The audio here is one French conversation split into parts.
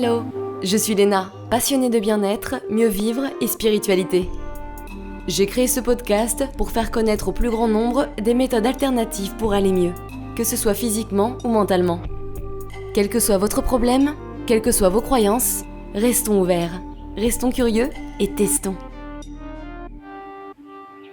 Hello, je suis Léna, passionnée de bien-être, mieux vivre et spiritualité. J'ai créé ce podcast pour faire connaître au plus grand nombre des méthodes alternatives pour aller mieux, que ce soit physiquement ou mentalement. Quel que soit votre problème, quelles que soient vos croyances, restons ouverts, restons curieux et testons.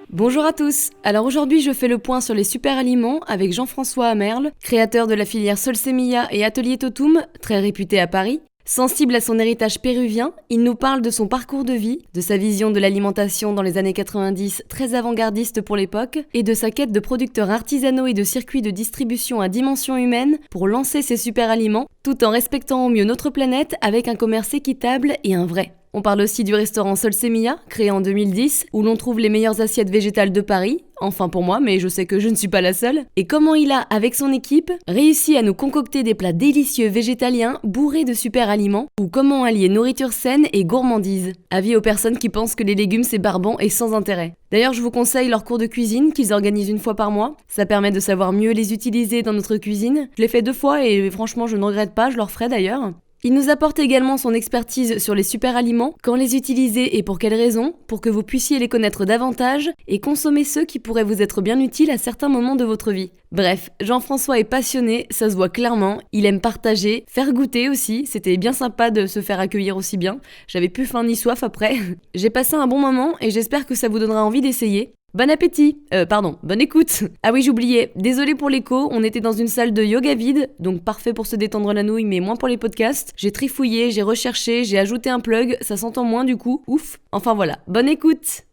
Bonjour à tous, alors aujourd'hui je fais le point sur les super aliments avec Jean-François Amerle, créateur de la filière Solsemilla et Atelier Totum, très réputé à Paris. Sensible à son héritage péruvien, il nous parle de son parcours de vie, de sa vision de l'alimentation dans les années 90, très avant-gardiste pour l'époque, et de sa quête de producteurs artisanaux et de circuits de distribution à dimension humaine pour lancer ses super aliments, tout en respectant au mieux notre planète avec un commerce équitable et un vrai. On parle aussi du restaurant Solsemilla, créé en 2010, où l'on trouve les meilleures assiettes végétales de Paris, enfin pour moi, mais je sais que je ne suis pas la seule, et comment il a, avec son équipe, réussi à nous concocter des plats délicieux végétaliens bourrés de super aliments, ou comment allier nourriture saine et gourmandise. Avis aux personnes qui pensent que les légumes c'est barbant et sans intérêt. D'ailleurs, je vous conseille leur cours de cuisine qu'ils organisent une fois par mois. Ça permet de savoir mieux les utiliser dans notre cuisine. Je l'ai fait 2 fois et franchement je ne regrette pas, je leur ferai d'ailleurs. Il nous apporte également son expertise sur les super aliments, quand les utiliser et pour quelles raisons, pour que vous puissiez les connaître davantage et consommer ceux qui pourraient vous être bien utiles à certains moments de votre vie. Bref, Jean-François est passionné, ça se voit clairement, il aime partager, faire goûter aussi, c'était bien sympa de se faire accueillir aussi bien, j'avais plus faim ni soif après. J'ai passé un bon moment et j'espère que ça vous donnera envie d'essayer. Bon appétit, bonne écoute. Ah oui, j'oubliais, désolé pour l'écho, on était dans une salle de yoga vide, donc parfait pour se détendre la nouille, mais moins pour les podcasts. J'ai trifouillé, j'ai recherché, j'ai ajouté un plug, ça s'entend moins du coup, ouf. Enfin voilà, bonne écoute.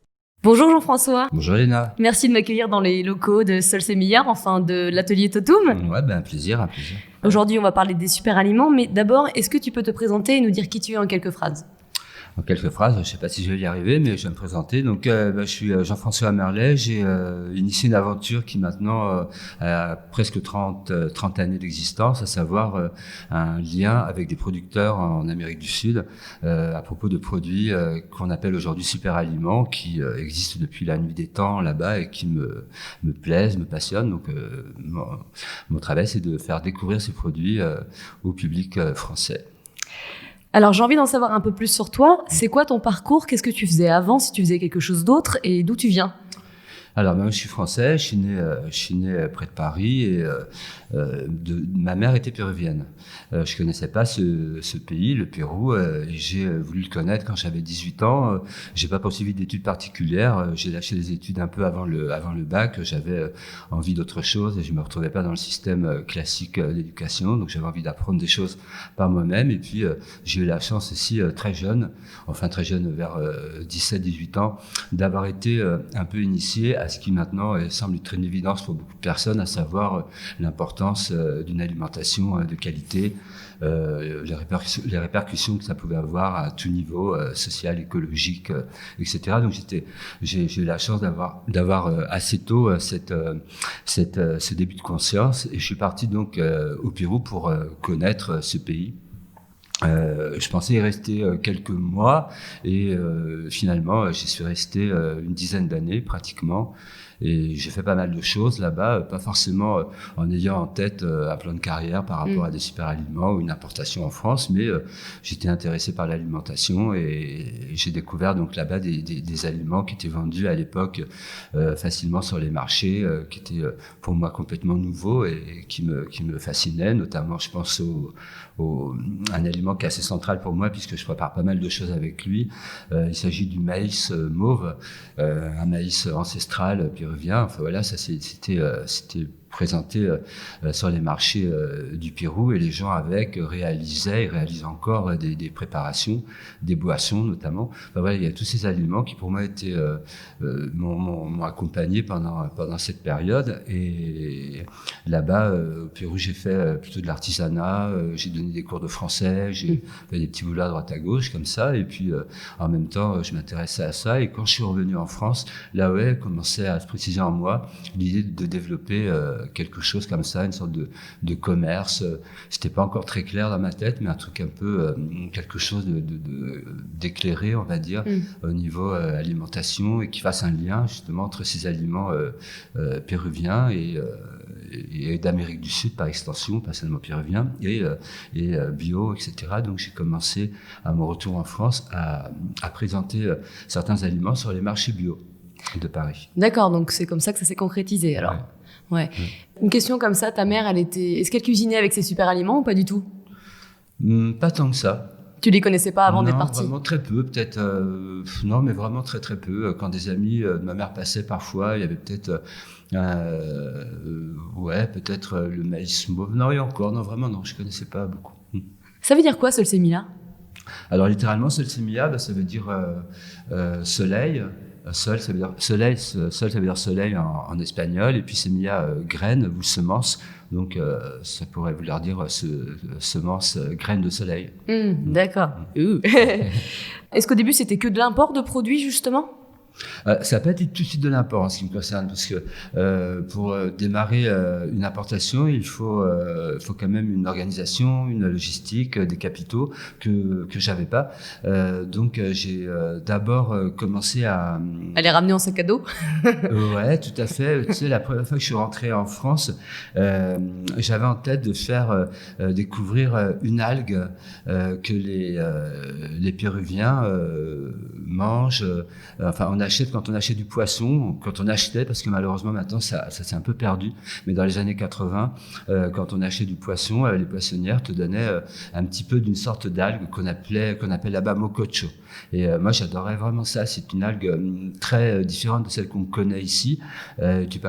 Bonjour Jean-François. Bonjour Léna. Merci de m'accueillir dans les locaux de Solsemilla, enfin de l'atelier Totum. Ouais, un plaisir. Aujourd'hui, on va parler des super aliments, mais d'abord, est-ce que tu peux te présenter et nous dire qui tu es en quelques phrases ? En quelques phrases, je ne sais pas si je vais y arriver, mais je vais me présenter. Donc, je suis Jean-François Amerle. J'ai initié une aventure qui maintenant a presque 30 années d'existence, à savoir un lien avec des producteurs en Amérique du Sud à propos de produits qu'on appelle aujourd'hui super aliments, qui existent depuis la nuit des temps là-bas et qui me plaisent, me passionnent. Donc, mon travail, c'est de faire découvrir ces produits au public français. Alors j'ai envie d'en savoir un peu plus sur toi. C'est quoi ton parcours ? Qu'est-ce que tu faisais avant, si tu faisais quelque chose d'autre, et d'où tu viens ? Alors, moi, je suis français, je suis né près de Paris et ma mère était péruvienne. Je connaissais pas ce pays, le Pérou, et j'ai voulu le connaître quand j'avais 18 ans. J'ai pas poursuivi d'études particulières, j'ai lâché les études un peu avant le bac. J'avais envie d'autre chose et je me retrouvais pas dans le système classique d'éducation, donc j'avais envie d'apprendre des choses par moi-même. Et puis, j'ai eu la chance aussi très jeune, vers 17-18 ans, d'avoir été un peu initié à ce qui maintenant semble être une évidence pour beaucoup de personnes, à savoir l'importance d'une alimentation de qualité, les répercussions que ça pouvait avoir à tout niveau, social, écologique, etc. Donc j'ai eu la chance d'avoir assez tôt ce début de conscience, et je suis parti donc au Pérou pour connaître ce pays. Je pensais y rester quelques mois et finalement j'y suis resté une dizaine d'années pratiquement, et j'ai fait pas mal de choses là-bas, pas forcément en ayant en tête un plan de carrière par rapport à des super aliments ou une importation en France, mais j'étais intéressé par l'alimentation et j'ai découvert donc là-bas des aliments qui étaient vendus à l'époque facilement sur les marchés, qui étaient pour moi complètement nouveaux et qui me fascinaient, notamment je pense un aliment qui est assez central pour moi puisque je prépare pas mal de choses avec lui. Il s'agit du maïs mauve, un maïs ancestral péruvien. Enfin voilà, ça c'était présenté sur les marchés du Pérou, et les gens réalisent encore des préparations, des boissons notamment. Enfin voilà, il y a tous ces aliments qui pour moi m'ont accompagné pendant cette période. Et là-bas au Pérou, j'ai fait plutôt de l'artisanat, j'ai donné des cours de français, j'ai fait des petits boulots à droite à gauche comme ça, et puis en même temps je m'intéressais à ça. Et quand je suis revenu en France, là commençait à se préciser en moi l'idée de développer quelque chose comme ça, une sorte de commerce. C'était pas encore très clair dans ma tête, mais un truc un peu quelque chose d'éclairé, on va dire, au niveau alimentation, et qui fasse un lien justement entre ces aliments péruviens et et d'Amérique du Sud par extension, pas seulement péruvien, et bio, etc. Donc j'ai commencé à mon retour en France à présenter certains aliments sur les marchés bio de Paris. D'accord, donc c'est comme ça que ça s'est concrétisé alors. Ouais. Une question comme ça, ta mère, est-ce qu'elle cuisinait avec ses super aliments ou pas du tout? Pas tant que ça. Tu les connaissais pas avant d'être Non, parti? vraiment très peu, peut-être. Non, mais vraiment très très peu. Quand des amis de ma mère passaient parfois, il y avait peut-être, peut-être le maïs mauve. Non, et encore, non, vraiment, non, je connaissais pas beaucoup. Ça veut dire quoi, Solsemilla? Alors littéralement, Solsemilla, ça veut dire soleil. Sol, ça veut dire soleil. Sol, ça veut dire soleil en espagnol. Et puis semilla, graine ou semence. Donc ça pourrait vouloir dire semence, graine de soleil. D'accord. Est-ce qu'au début, c'était que de l'import de produits, justement? Ça n'a pas été tout de suite de l'import en ce qui me concerne, parce que pour démarrer une importation, il faut quand même une organisation, une logistique, des capitaux que j'avais pas. Donc j'ai d'abord commencé à les ramener en sac à dos. Ouais, tout à fait. Tu sais, la première fois que je suis rentré en France, j'avais en tête de faire découvrir une algue que les Péruviens mangent. Enfin, quand on achète du poisson, quand on achetait, parce que malheureusement maintenant ça s'est un peu perdu, mais dans les années 80, quand on achetait du poisson, les poissonnières te donnaient un petit peu d'une sorte d'algue qu'on appelle là-bas mococho. Et moi j'adorais vraiment ça. C'est une algue très différente de celle qu'on connaît ici. Tu peux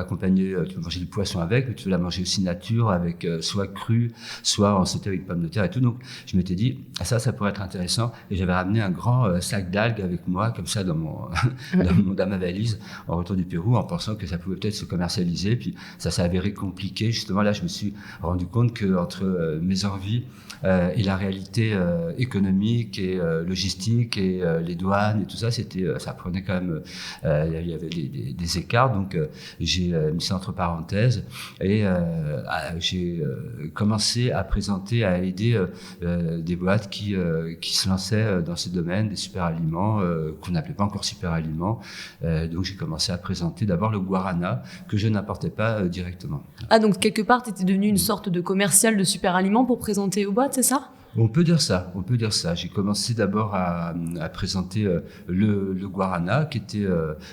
manger du poisson avec, mais tu peux la manger aussi nature, avec soit crue, soit en sauté avec pommes de terre et tout. Donc je m'étais dit ça pourrait être intéressant, et j'avais ramené un grand sac d'algues avec moi comme ça dans ma valise en retour du Pérou, en pensant que ça pouvait peut-être se commercialiser. Puis ça s'est avéré compliqué. Justement là, je me suis rendu compte que entre mes envies et la réalité économique et logistique et les douanes et tout ça, ça prenait quand même, il y avait des écarts. Donc j'ai mis ça entre parenthèses, et j'ai commencé à présenter, à aider des boîtes qui se lançaient dans ce domaine des super aliments qu'on n'appelait pas encore super aliments. Donc j'ai commencé à présenter d'abord le guarana, que je n'apportais pas directement. Ah, donc quelque part, tu étais devenu une sorte de commercial de super aliments pour présenter aux boîtes, c'est ça? On peut dire ça. J'ai commencé d'abord à présenter le guarana, qui était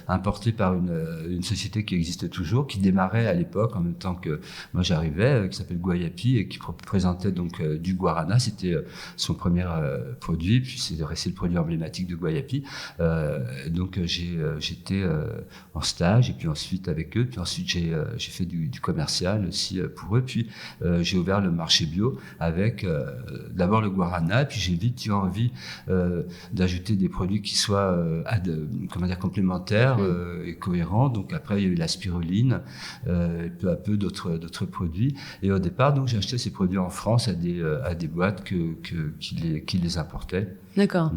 importé par une société qui existe toujours, qui démarrait à l'époque en même temps que moi j'arrivais, qui s'appelle Guayapi, et qui présentait donc du guarana. C'était son premier produit, puis c'est resté le produit emblématique de Guayapi. Donc j'étais en stage, et puis ensuite avec eux, puis ensuite j'ai fait du commercial aussi pour eux, puis j'ai ouvert le marché bio avec d'abord le guarana, puis j'ai vite eu envie d'ajouter des produits qui soient complémentaires et cohérents. Donc après il y a eu la spiruline, et peu à peu d'autres produits. Et au départ, donc j'ai acheté ces produits en France à des boîtes qui les importaient. D'accord.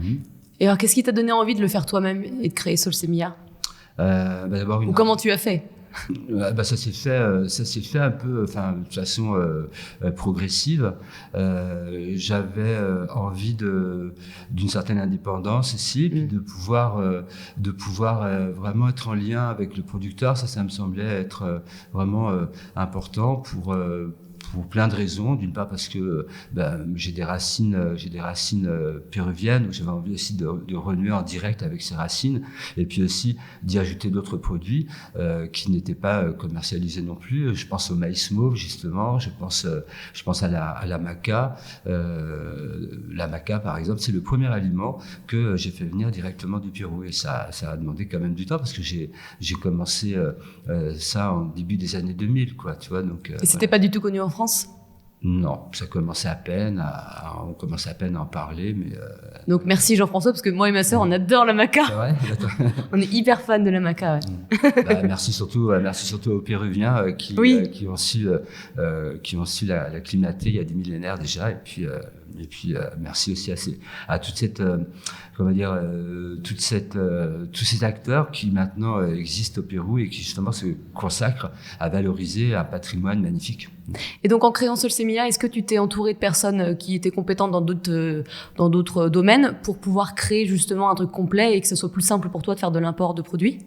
Et alors qu'est-ce qui t'a donné envie de le faire toi-même et de créer Solsemilla? D'abord ou comment tu as fait? Ça s'est fait un peu, de façon progressive. J'avais envie d'une certaine indépendance ici, puis de pouvoir vraiment être en lien avec le producteur. Ça me semblait être vraiment important pour plein de raisons. D'une part parce que j'ai des racines péruviennes, donc j'avais envie aussi de renouer en direct avec ces racines, et puis aussi d'y ajouter d'autres produits qui n'étaient pas commercialisés non plus. Je pense au maïs mauve, justement. Je pense à la maca. La maca, par exemple, c'est le premier aliment que j'ai fait venir directement du Pérou, et ça a demandé quand même du temps, parce que j'ai commencé ça en début des années 2000, quoi, tu vois. Donc et c'était pas du tout connu en France? Non, ça commençait à peine, on commençait à peine à en parler, mais... Donc merci Jean-François, parce que moi et ma sœur, on adore la maca. C'est vrai. On est hyper fans de la maca, ouais. Merci surtout aux Péruviens qui ont su l'acclimater il y a des millénaires déjà, et puis merci aussi à toute cette tous ces acteurs qui maintenant existent au Pérou et qui justement se consacrent à valoriser un patrimoine magnifique. Et donc en créant Solsemilla, est-ce que tu t'es entouré de personnes qui étaient compétentes dans d'autres domaines pour pouvoir créer justement un truc complet et que ce soit plus simple pour toi de faire de l'import de produits?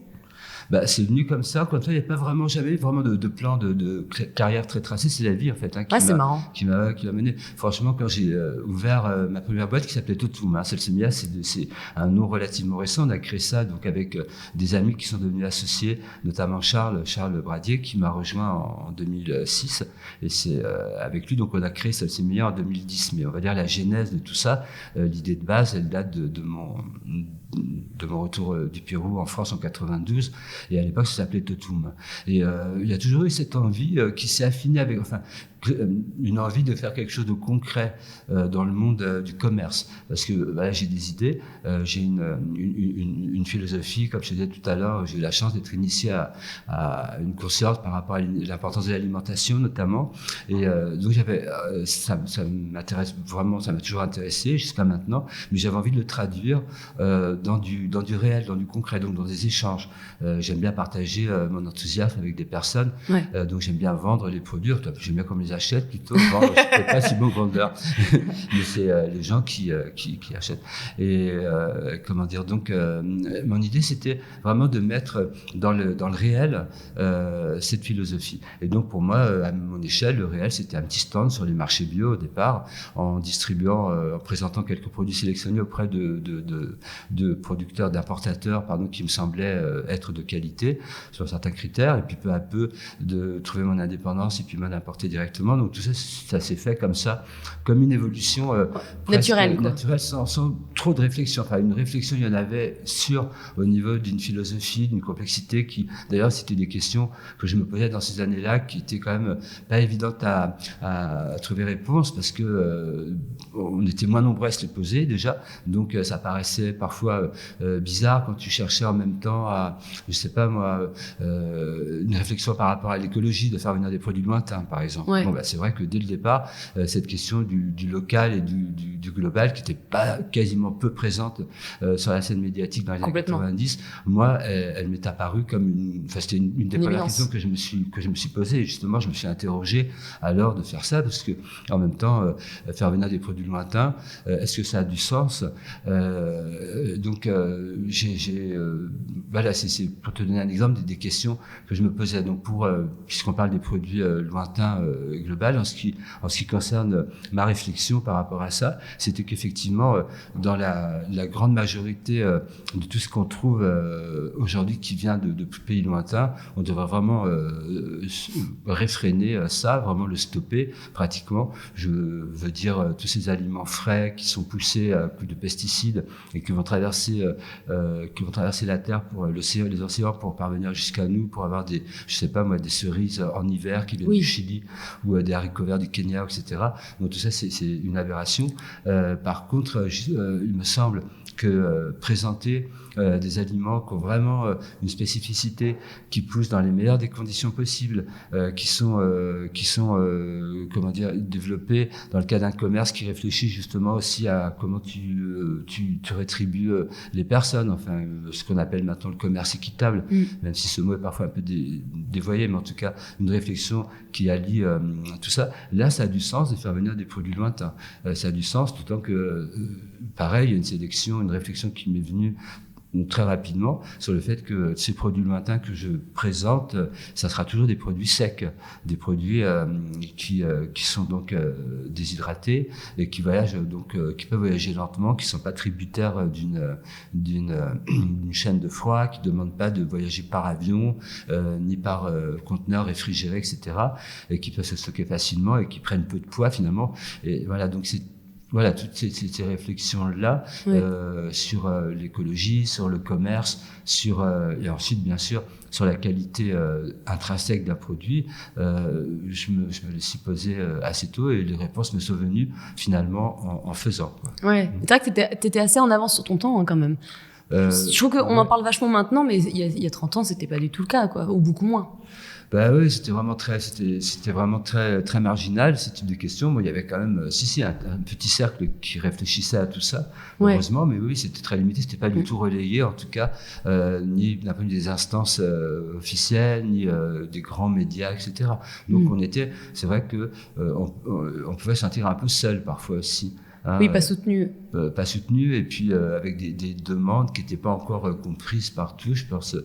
C'est venu comme ça. Comme ça, il n'y a pas vraiment jamais vraiment de plan de carrière très tracé. C'est la vie en fait c'est marrant. Qui m'a mené. Franchement, quand j'ai ouvert ma première boîte qui s'appelait Totum, Solsemilla, c'est un nom relativement récent. On a créé ça donc avec des amis qui sont devenus associés, notamment Charles Bradier qui m'a rejoint en 2006. Et c'est avec lui donc on a créé Solsemilla en 2010. Mais on va dire la genèse de tout ça, l'idée de base, elle date de mon retour du Pérou en France en 92, et à l'époque ça s'appelait Totum. Et il y a toujours eu cette envie qui s'est affinée avec, une envie de faire quelque chose de concret dans le monde du commerce, parce que j'ai des idées, j'ai une philosophie, comme je te disais tout à l'heure, j'ai eu la chance d'être initié à une conscience par rapport à l'importance de l'alimentation notamment, et donc ça m'intéresse vraiment, ça m'a toujours intéressé jusqu'à maintenant, mais j'avais envie de le traduire dans du réel, dans du concret, donc dans des échanges. J'aime bien partager mon enthousiasme avec des personnes, donc j'aime bien vendre les produits, j'aime bien qu'on me les achète plutôt, vendre, je ne suis pas si bon vendeur, mais c'est les gens qui achètent. Et comment dire, donc mon idée c'était vraiment de mettre dans le réel cette philosophie. Et donc pour moi, à mon échelle, le réel c'était un petit stand sur les marchés bio au départ, en distribuant, en présentant quelques produits sélectionnés auprès de producteurs, d'importateurs, qui me semblaient être de qualité sur certains critères, et puis peu à peu de trouver mon indépendance et puis m'en importer directement. Donc tout ça, ça s'est fait comme ça, comme une évolution naturelle, sans trop de réflexion. Enfin, une réflexion, il y en avait au niveau d'une philosophie, d'une complexité qui, d'ailleurs, c'était des questions que je me posais dans ces années-là, qui étaient quand même pas évidentes à trouver réponse, parce que on était moins nombreux à se les poser déjà, donc ça paraissait parfois bizarre quand tu cherchais en même temps à, je sais pas moi, une réflexion par rapport à l'écologie, de faire venir des produits lointains, par exemple. Ouais. C'est vrai que dès le départ, cette question du local et du global, qui n'était pas quasiment peu présente sur la scène médiatique dans les années 90, moi, elle m'est apparue comme c'était une des premières questions que je me suis posée. Et justement, je me suis interrogé alors de faire ça, parce que en même temps, faire venir des produits lointains, est-ce que ça a du sens? Donc, voilà, c'est pour te donner un exemple des questions que je me posais. Donc, puisqu'on parle des produits lointains global, en ce qui concerne ma réflexion par rapport à ça, c'était qu'effectivement, dans la grande majorité de tout ce qu'on trouve aujourd'hui qui vient de pays lointains, on devrait vraiment réfréner ça, vraiment le stopper pratiquement. Je veux dire, tous ces aliments frais qui sont poussés à coups de pesticides et qui vont traverser la terre pour les océans pour parvenir jusqu'à nous, pour avoir des cerises en hiver qui viennent du Chili, ou des haricots verts du Kenya, etc. Donc tout ça, c'est une aberration. Par contre, il me semble que présenter des aliments qui ont vraiment une spécificité, qui poussent dans les meilleures des conditions possibles, qui sont développés dans le cadre d'un commerce qui réfléchit justement aussi à comment tu rétribues les personnes, enfin ce qu'on appelle maintenant le commerce équitable, même si ce mot est parfois un peu dévoyé, mais en tout cas une réflexion qui allie tout ça. Là, ça a du sens de faire venir des produits lointains. Ça a du sens, d'autant que pareil, il y a une réflexion qui m'est venue très rapidement sur le fait que ces produits lointains que je présente, ça sera toujours des produits secs, des produits qui sont donc déshydratés et qui voyagent donc qui peuvent voyager lentement, qui sont pas tributaires d'une chaîne de froid, qui demandent pas de voyager par avion ni par conteneur réfrigéré, etc., et qui peuvent se stocker facilement et qui prennent peu de poids finalement. Et voilà, donc toutes ces réflexions-là sur l'écologie, sur le commerce, et ensuite, bien sûr, sur la qualité intrinsèque d'un produit, je me les suis posé assez tôt, et les réponses me sont venues finalement en faisant. Ouais, c'est vrai que t'étais assez en avance sur ton temps quand même. Je trouve qu'on en parle vachement maintenant, mais il y a 30 ans, c'était pas du tout le cas, ou beaucoup moins. Oui, c'était vraiment très marginal, ce type de questions. Moi, il y avait quand même, un petit cercle qui réfléchissait à tout ça, heureusement, mais oui, c'était très limité, c'était pas du tout relayé, en tout cas, ni d'un point de vue des instances officielles, ni des grands médias, etc. Donc, c'est vrai que on pouvait se sentir un peu seul parfois aussi. Oui, pas soutenu. pas soutenu, et puis avec des demandes qui n'étaient pas encore comprises partout. Je pense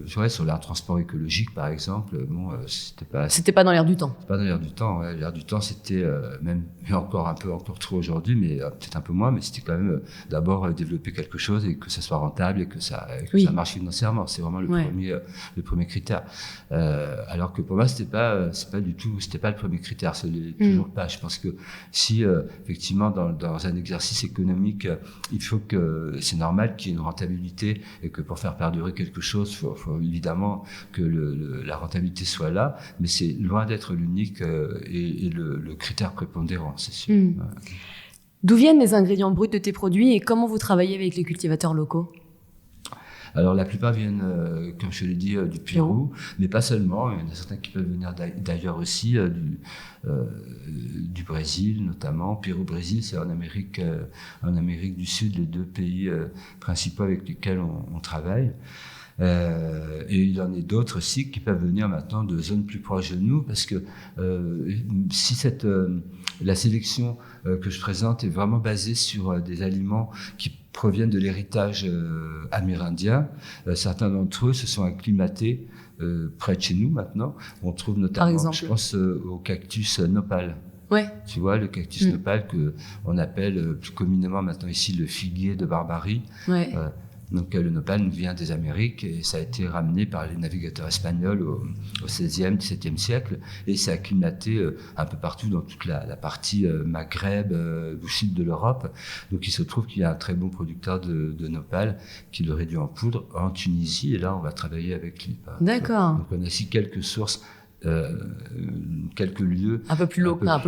sur le transport écologique, par exemple. Bon, c'était pas dans l'air du temps. C'est pas dans l'air du temps. Ouais. L'air du temps, c'était même encore trop aujourd'hui, mais peut-être un peu moins. Mais c'était quand même d'abord développer quelque chose et que ça soit rentable et que ça marche financièrement. C'est vraiment le premier critère. Alors que pour moi, c'était pas le premier critère. C'est toujours pas. Je pense que si effectivement dans un exercice économique, il faut que c'est normal qu'il y ait une rentabilité et que pour faire perdurer quelque chose, faut évidemment que la rentabilité soit là, mais c'est loin d'être l'unique et le critère prépondérant, c'est sûr. D'où viennent les ingrédients bruts de tes produits et comment vous travaillez avec les cultivateurs locaux ? Alors la plupart viennent, comme je l'ai dit, du Pérou, mais pas seulement. Il y en a certains qui peuvent venir d'ailleurs aussi, du Brésil notamment. Pérou-Brésil, c'est en Amérique du Sud les deux pays principaux avec lesquels on travaille. Et il y en a d'autres aussi qui peuvent venir maintenant de zones plus proches de nous, parce que si la sélection que je présente est vraiment basée sur des aliments qui proviennent de l'héritage amérindien, certains d'entre eux se sont acclimatés près de chez nous maintenant. On trouve notamment, je pense au cactus nopal. Ouais. Tu vois, le cactus nopal qu'on appelle plus communément maintenant ici le figuier de Barbarie. Ouais. Donc le nopal nous vient des Amériques et ça a été ramené par les navigateurs espagnols au XVIe, XVIIe siècle et s'est acclimaté un peu partout dans toute la partie Maghreb, au sud de l'Europe. Donc il se trouve qu'il y a un très bon producteur de nopal qui le réduit en poudre en Tunisie et là on va travailler avec lui. D'accord. Donc on a aussi quelques sources. Quelques lieux un peu plus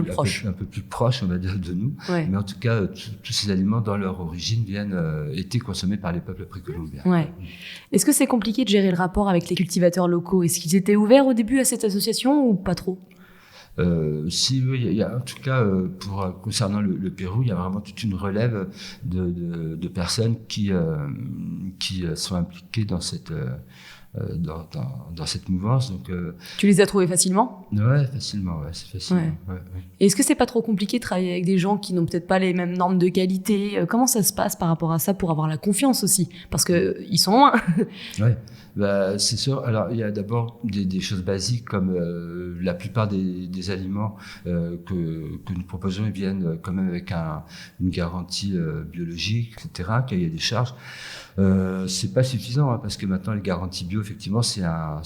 proches, un peu plus proches, on va dire, de nous. Ouais. Mais en tout cas, tous ces aliments, dans leur origine, étaient consommés par les peuples précolombiens. Ouais. Est-ce que c'est compliqué de gérer le rapport avec les cultivateurs locaux ? Est-ce qu'ils étaient ouverts au début à cette association ou pas trop ? Si oui, il y a en tout cas concernant le Pérou, il y a vraiment toute une relève de personnes qui sont impliquées dans cette mouvance. Donc, tu les as trouvés facilement ? Ouais, facilement, ouais, c'est facile. Ouais. Ouais. Et est-ce que c'est pas trop compliqué de travailler avec des gens qui n'ont peut-être pas les mêmes normes de qualité ? Comment ça se passe par rapport à ça pour avoir la confiance aussi ? Parce que ils sont loin. Ouais. Bah, c'est sûr. Alors, il y a d'abord des choses basiques comme la plupart des aliments que nous proposons, ils viennent quand même avec une garantie biologique, etc., qu'il y a des charges. C'est pas suffisant parce que maintenant les garanties bio, effectivement, c'est un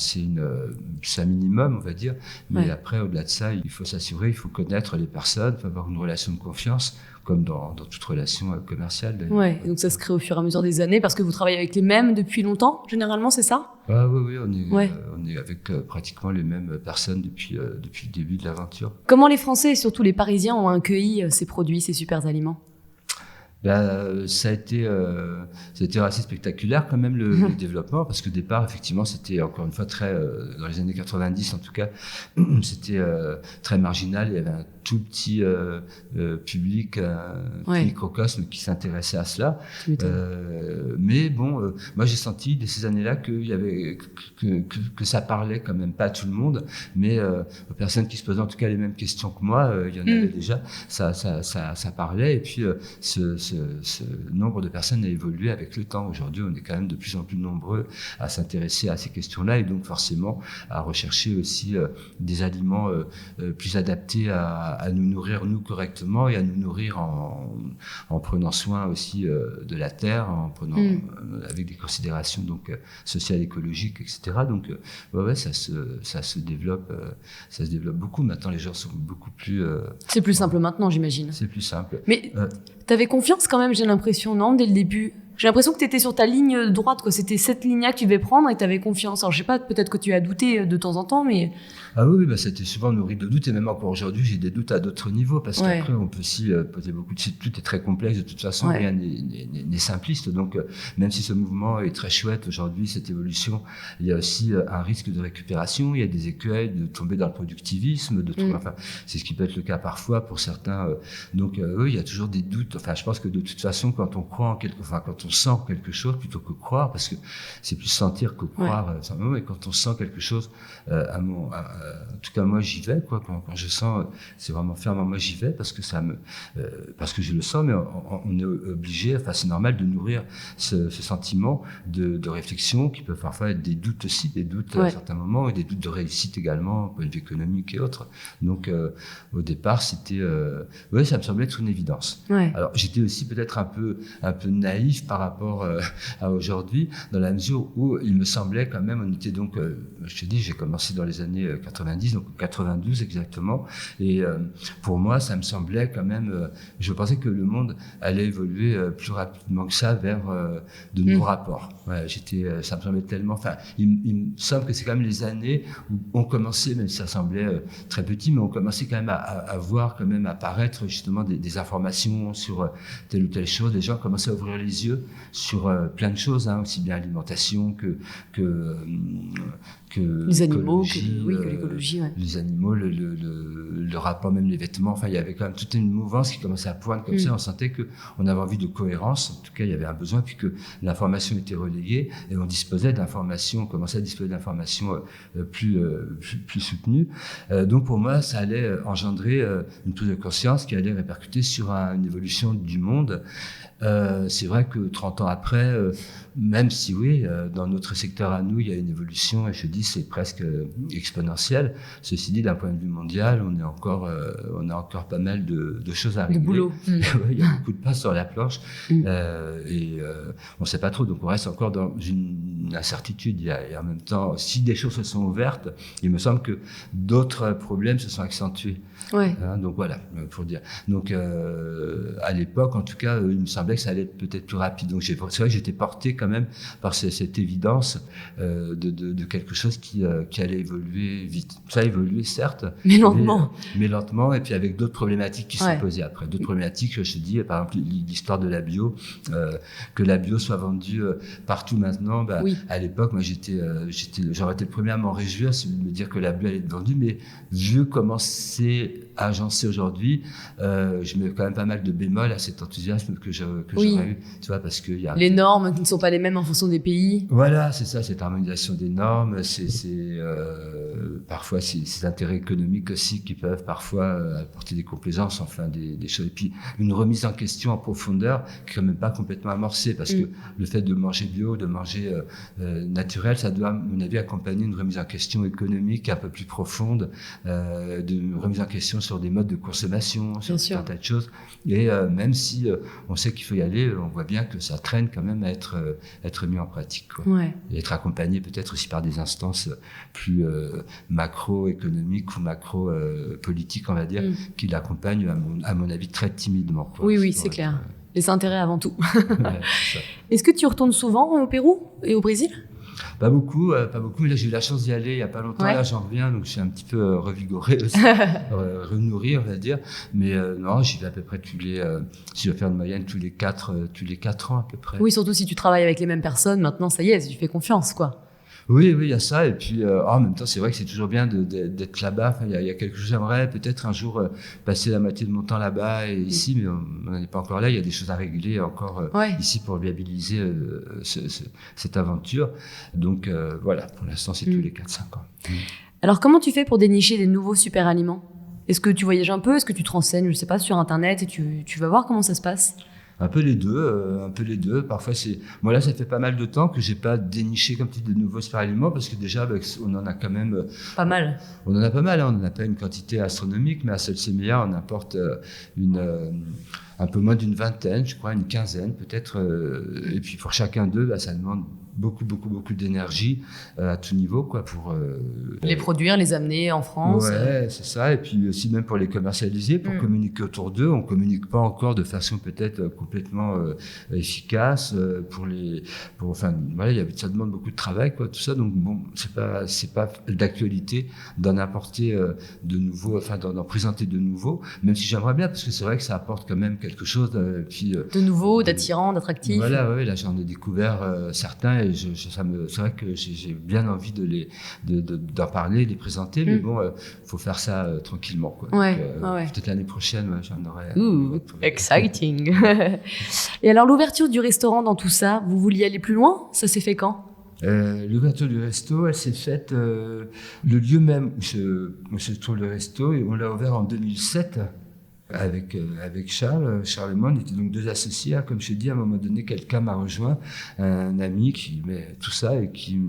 minimum, on va dire. Mais après, au-delà de ça, il faut s'assurer, il faut connaître les personnes, il faut avoir une relation de confiance, comme dans toute relation commerciale. D'ailleurs. Ouais. Et donc ça se crée au fur et à mesure des années parce que vous travaillez avec les mêmes depuis longtemps, généralement, c'est ça ? Oui, on est avec pratiquement les mêmes personnes depuis le début de l'aventure. Comment les Français et surtout les Parisiens ont accueilli ces produits, ces super aliments ? Ça a été assez spectaculaire quand même le développement, parce que au départ effectivement c'était encore une fois très dans les années 90 en tout cas c'était très marginal. Il y avait un tout petit public, microcosme qui s'intéressait à cela. Mais bon, moi j'ai senti dès ces années-là qu'il y avait que ça parlait quand même pas à tout le monde, mais aux personnes qui se posaient en tout cas les mêmes questions que moi, il y en avait déjà. Ça parlait et puis ce nombre de personnes a évolué avec le temps. Aujourd'hui, on est quand même de plus en plus nombreux à s'intéresser à ces questions-là et donc forcément à rechercher aussi des aliments plus adaptés à nous nourrir nous correctement et à nous nourrir en prenant soin aussi de la terre, en prenant avec des considérations donc sociales, écologiques, etc. Donc ça se développe beaucoup. Maintenant, les gens sont beaucoup plus. C'est plus simple maintenant, j'imagine. C'est plus simple. Mais t'avais confiance quand même, j'ai l'impression, non, dès le début. J'ai l'impression que t'étais sur ta ligne droite, quoi. C'était cette ligne-là que tu devais prendre et t'avais confiance. Alors, je sais pas, peut-être que tu as douté de temps en temps, mais... Ah oui, c'était souvent nourri de doutes et même encore aujourd'hui, j'ai des doutes à d'autres niveaux parce qu'après, on peut aussi poser beaucoup de... Tout est très complexe de toute façon, rien n'est simpliste. Donc, même si ce mouvement est très chouette aujourd'hui, cette évolution, il y a aussi un risque de récupération, il y a des écueils de tomber dans le productivisme, enfin, c'est ce qui peut être le cas parfois pour certains. Donc, il y a toujours des doutes. Enfin, je pense que de toute façon, quand on croit en quand on on sent quelque chose plutôt que croire, parce que c'est plus sentir que croire. Et quand on sent quelque chose, en tout cas moi j'y vais, quoi. Quand je sens, c'est vraiment fermement moi j'y vais parce que parce que je le sens, mais on est obligé, enfin c'est normal de nourrir ce sentiment de réflexion qui peut parfois être des doutes aussi, des doutes à certains moments et des doutes de réussite également, point de vue économique et autres. Donc au départ c'était, ça me semblait être une évidence. Alors j'étais aussi peut-être un peu naïf par rapport à aujourd'hui, dans la mesure où il me semblait quand même, on était donc, je te dis, j'ai commencé dans les années 90, donc 92 exactement, et pour moi ça me semblait quand même, je pensais que le monde allait évoluer plus rapidement que ça vers de nouveaux rapports. Ça me semblait tellement, enfin, il me semble que c'est quand même les années où on commençait, même si ça semblait très petit, mais on commençait quand même à voir quand même apparaître justement des informations sur telle ou telle chose. Les gens commençaient à ouvrir les yeux sur plein de choses, aussi bien l'alimentation que les animaux, que l'écologie. Les animaux, le rapport, même les vêtements. Enfin, il y avait quand même toute une mouvance qui commençait à poindre comme ça. On sentait qu'on avait envie de cohérence. En tout cas, il y avait un besoin, puis que l'information était relayée et on commençait à disposer d'informations plus soutenues. Donc, pour moi, ça allait engendrer une prise de conscience qui allait répercuter sur une évolution du monde. C'est vrai que 30 ans après, même si dans notre secteur à nous, il y a une évolution, et je dis c'est presque exponentiel. Ceci dit, d'un point de vue mondial, on a encore pas mal de choses à régler. De boulot. Il y a beaucoup de pas sur la planche, et on ne sait pas trop. Donc on reste encore dans une incertitude. Et en même temps, si des choses se sont ouvertes, il me semble que d'autres problèmes se sont accentués. Donc voilà, pour dire. Donc à l'époque, en tout cas, il me semblait que ça allait être peut-être plus rapide. Donc c'est vrai que j'étais porté quand même par cette évidence de quelque chose qui allait évoluer vite. Ça a évolué certes, mais lentement. Mais lentement, et puis avec d'autres problématiques qui se posées après. D'autres problématiques, je te dis, par exemple l'histoire de la bio, que la bio soit vendue partout maintenant. À l'époque, moi j'aurais été le premier à m'en réjouir, c'est de me dire que la bio allait être vendue, mais vu comment c'est agencé aujourd'hui, je mets quand même pas mal de bémols à cet enthousiasme que j'aurais eu, tu vois, parce que les normes qui ne sont pas les mêmes en fonction des pays. Voilà, c'est ça, cette harmonisation des normes, parfois ces intérêts économiques aussi qui peuvent parfois apporter des complaisances, enfin des choses. Et puis une remise en question en profondeur qui est quand même pas complètement amorcée, parce que le fait de manger bio, de manger naturel, ça doit, à mon avis, accompagner une remise en question économique un peu plus profonde, de remise en question sur des modes de consommation, sur tout un tas de choses. Et même si on sait qu'il faut y aller, on voit bien que ça traîne quand même à être mis en pratique, quoi. Et être accompagné peut-être aussi par des instances plus macro-économiques ou macro-politiques, on va dire, qui l'accompagnent, à mon avis, très timidement, quoi. Oui, c'est clair. Les intérêts avant tout. Est-ce que tu retournes souvent au Pérou et au Brésil ? Pas beaucoup, mais là j'ai eu la chance d'y aller il n'y a pas longtemps, là j'en reviens, donc je suis un petit peu revigoré aussi, renourri on va dire, mais non, j'y vais à peu près si je dois faire une moyenne tous les 4 ans à peu près. Oui, surtout si tu travailles avec les mêmes personnes, maintenant ça y est, tu fais confiance, quoi. Oui, il y a ça. Et puis, en même temps, c'est vrai que c'est toujours bien d'être là-bas. Enfin, il y a quelque chose, j'aimerais peut-être un jour passer la moitié de mon temps là-bas et ici, mais on n'en est pas encore là. Il y a des choses à régler encore ici pour viabiliser cette aventure. Donc, voilà, pour l'instant, c'est tous les 4-5 ans. Alors, comment tu fais pour dénicher des nouveaux super aliments ? Est-ce que tu voyages un peu ? Est-ce que tu te renseignes, je sais pas, sur Internet et tu vas voir comment ça se passe ? Un peu les deux. Parfois, moi là, ça fait pas mal de temps que j'ai pas déniché comme type de nouveaux super aliments, parce que déjà, on en a quand même pas mal. On en a pas mal, on n'en a pas une quantité astronomique, mais à Solsemilla, on importe un peu moins d'une vingtaine, je crois, une quinzaine peut-être. Et puis pour chacun d'eux, ça demande beaucoup d'énergie à tout niveau, quoi, pour les produire, les amener en France. Ouais, c'est ça. Et puis aussi même pour les commercialiser, pour communiquer autour d'eux. On communique pas encore de façon peut-être complètement efficace. Ça demande beaucoup de travail, quoi, tout ça. Donc bon, c'est pas d'actualité d'en apporter de nouveau, enfin d'en présenter de nouveau. Même si j'aimerais bien, parce que c'est vrai que ça apporte quand même quelque chose. Puis de nouveau, d'attirant, d'attractif. Voilà, là j'en ai découvert certains. bien et c'est vrai que j'ai bien envie d'en parler, de les présenter, mais bon, faut faire ça tranquillement, quoi. Ouais, Donc, peut-être l'année prochaine, j'en aurai. Exciting. Et alors, l'ouverture du restaurant dans tout ça, vous vouliez aller plus loin? Ça s'est fait quand? L'ouverture du resto, elle s'est faite, le lieu même où se trouve le resto, et on l'a ouvert en 2007 avec Charles. Charles et moi, on était donc deux associés. Hein. Comme je t'ai dit, à un moment donné, quelqu'un m'a rejoint, un ami qui met tout ça et qui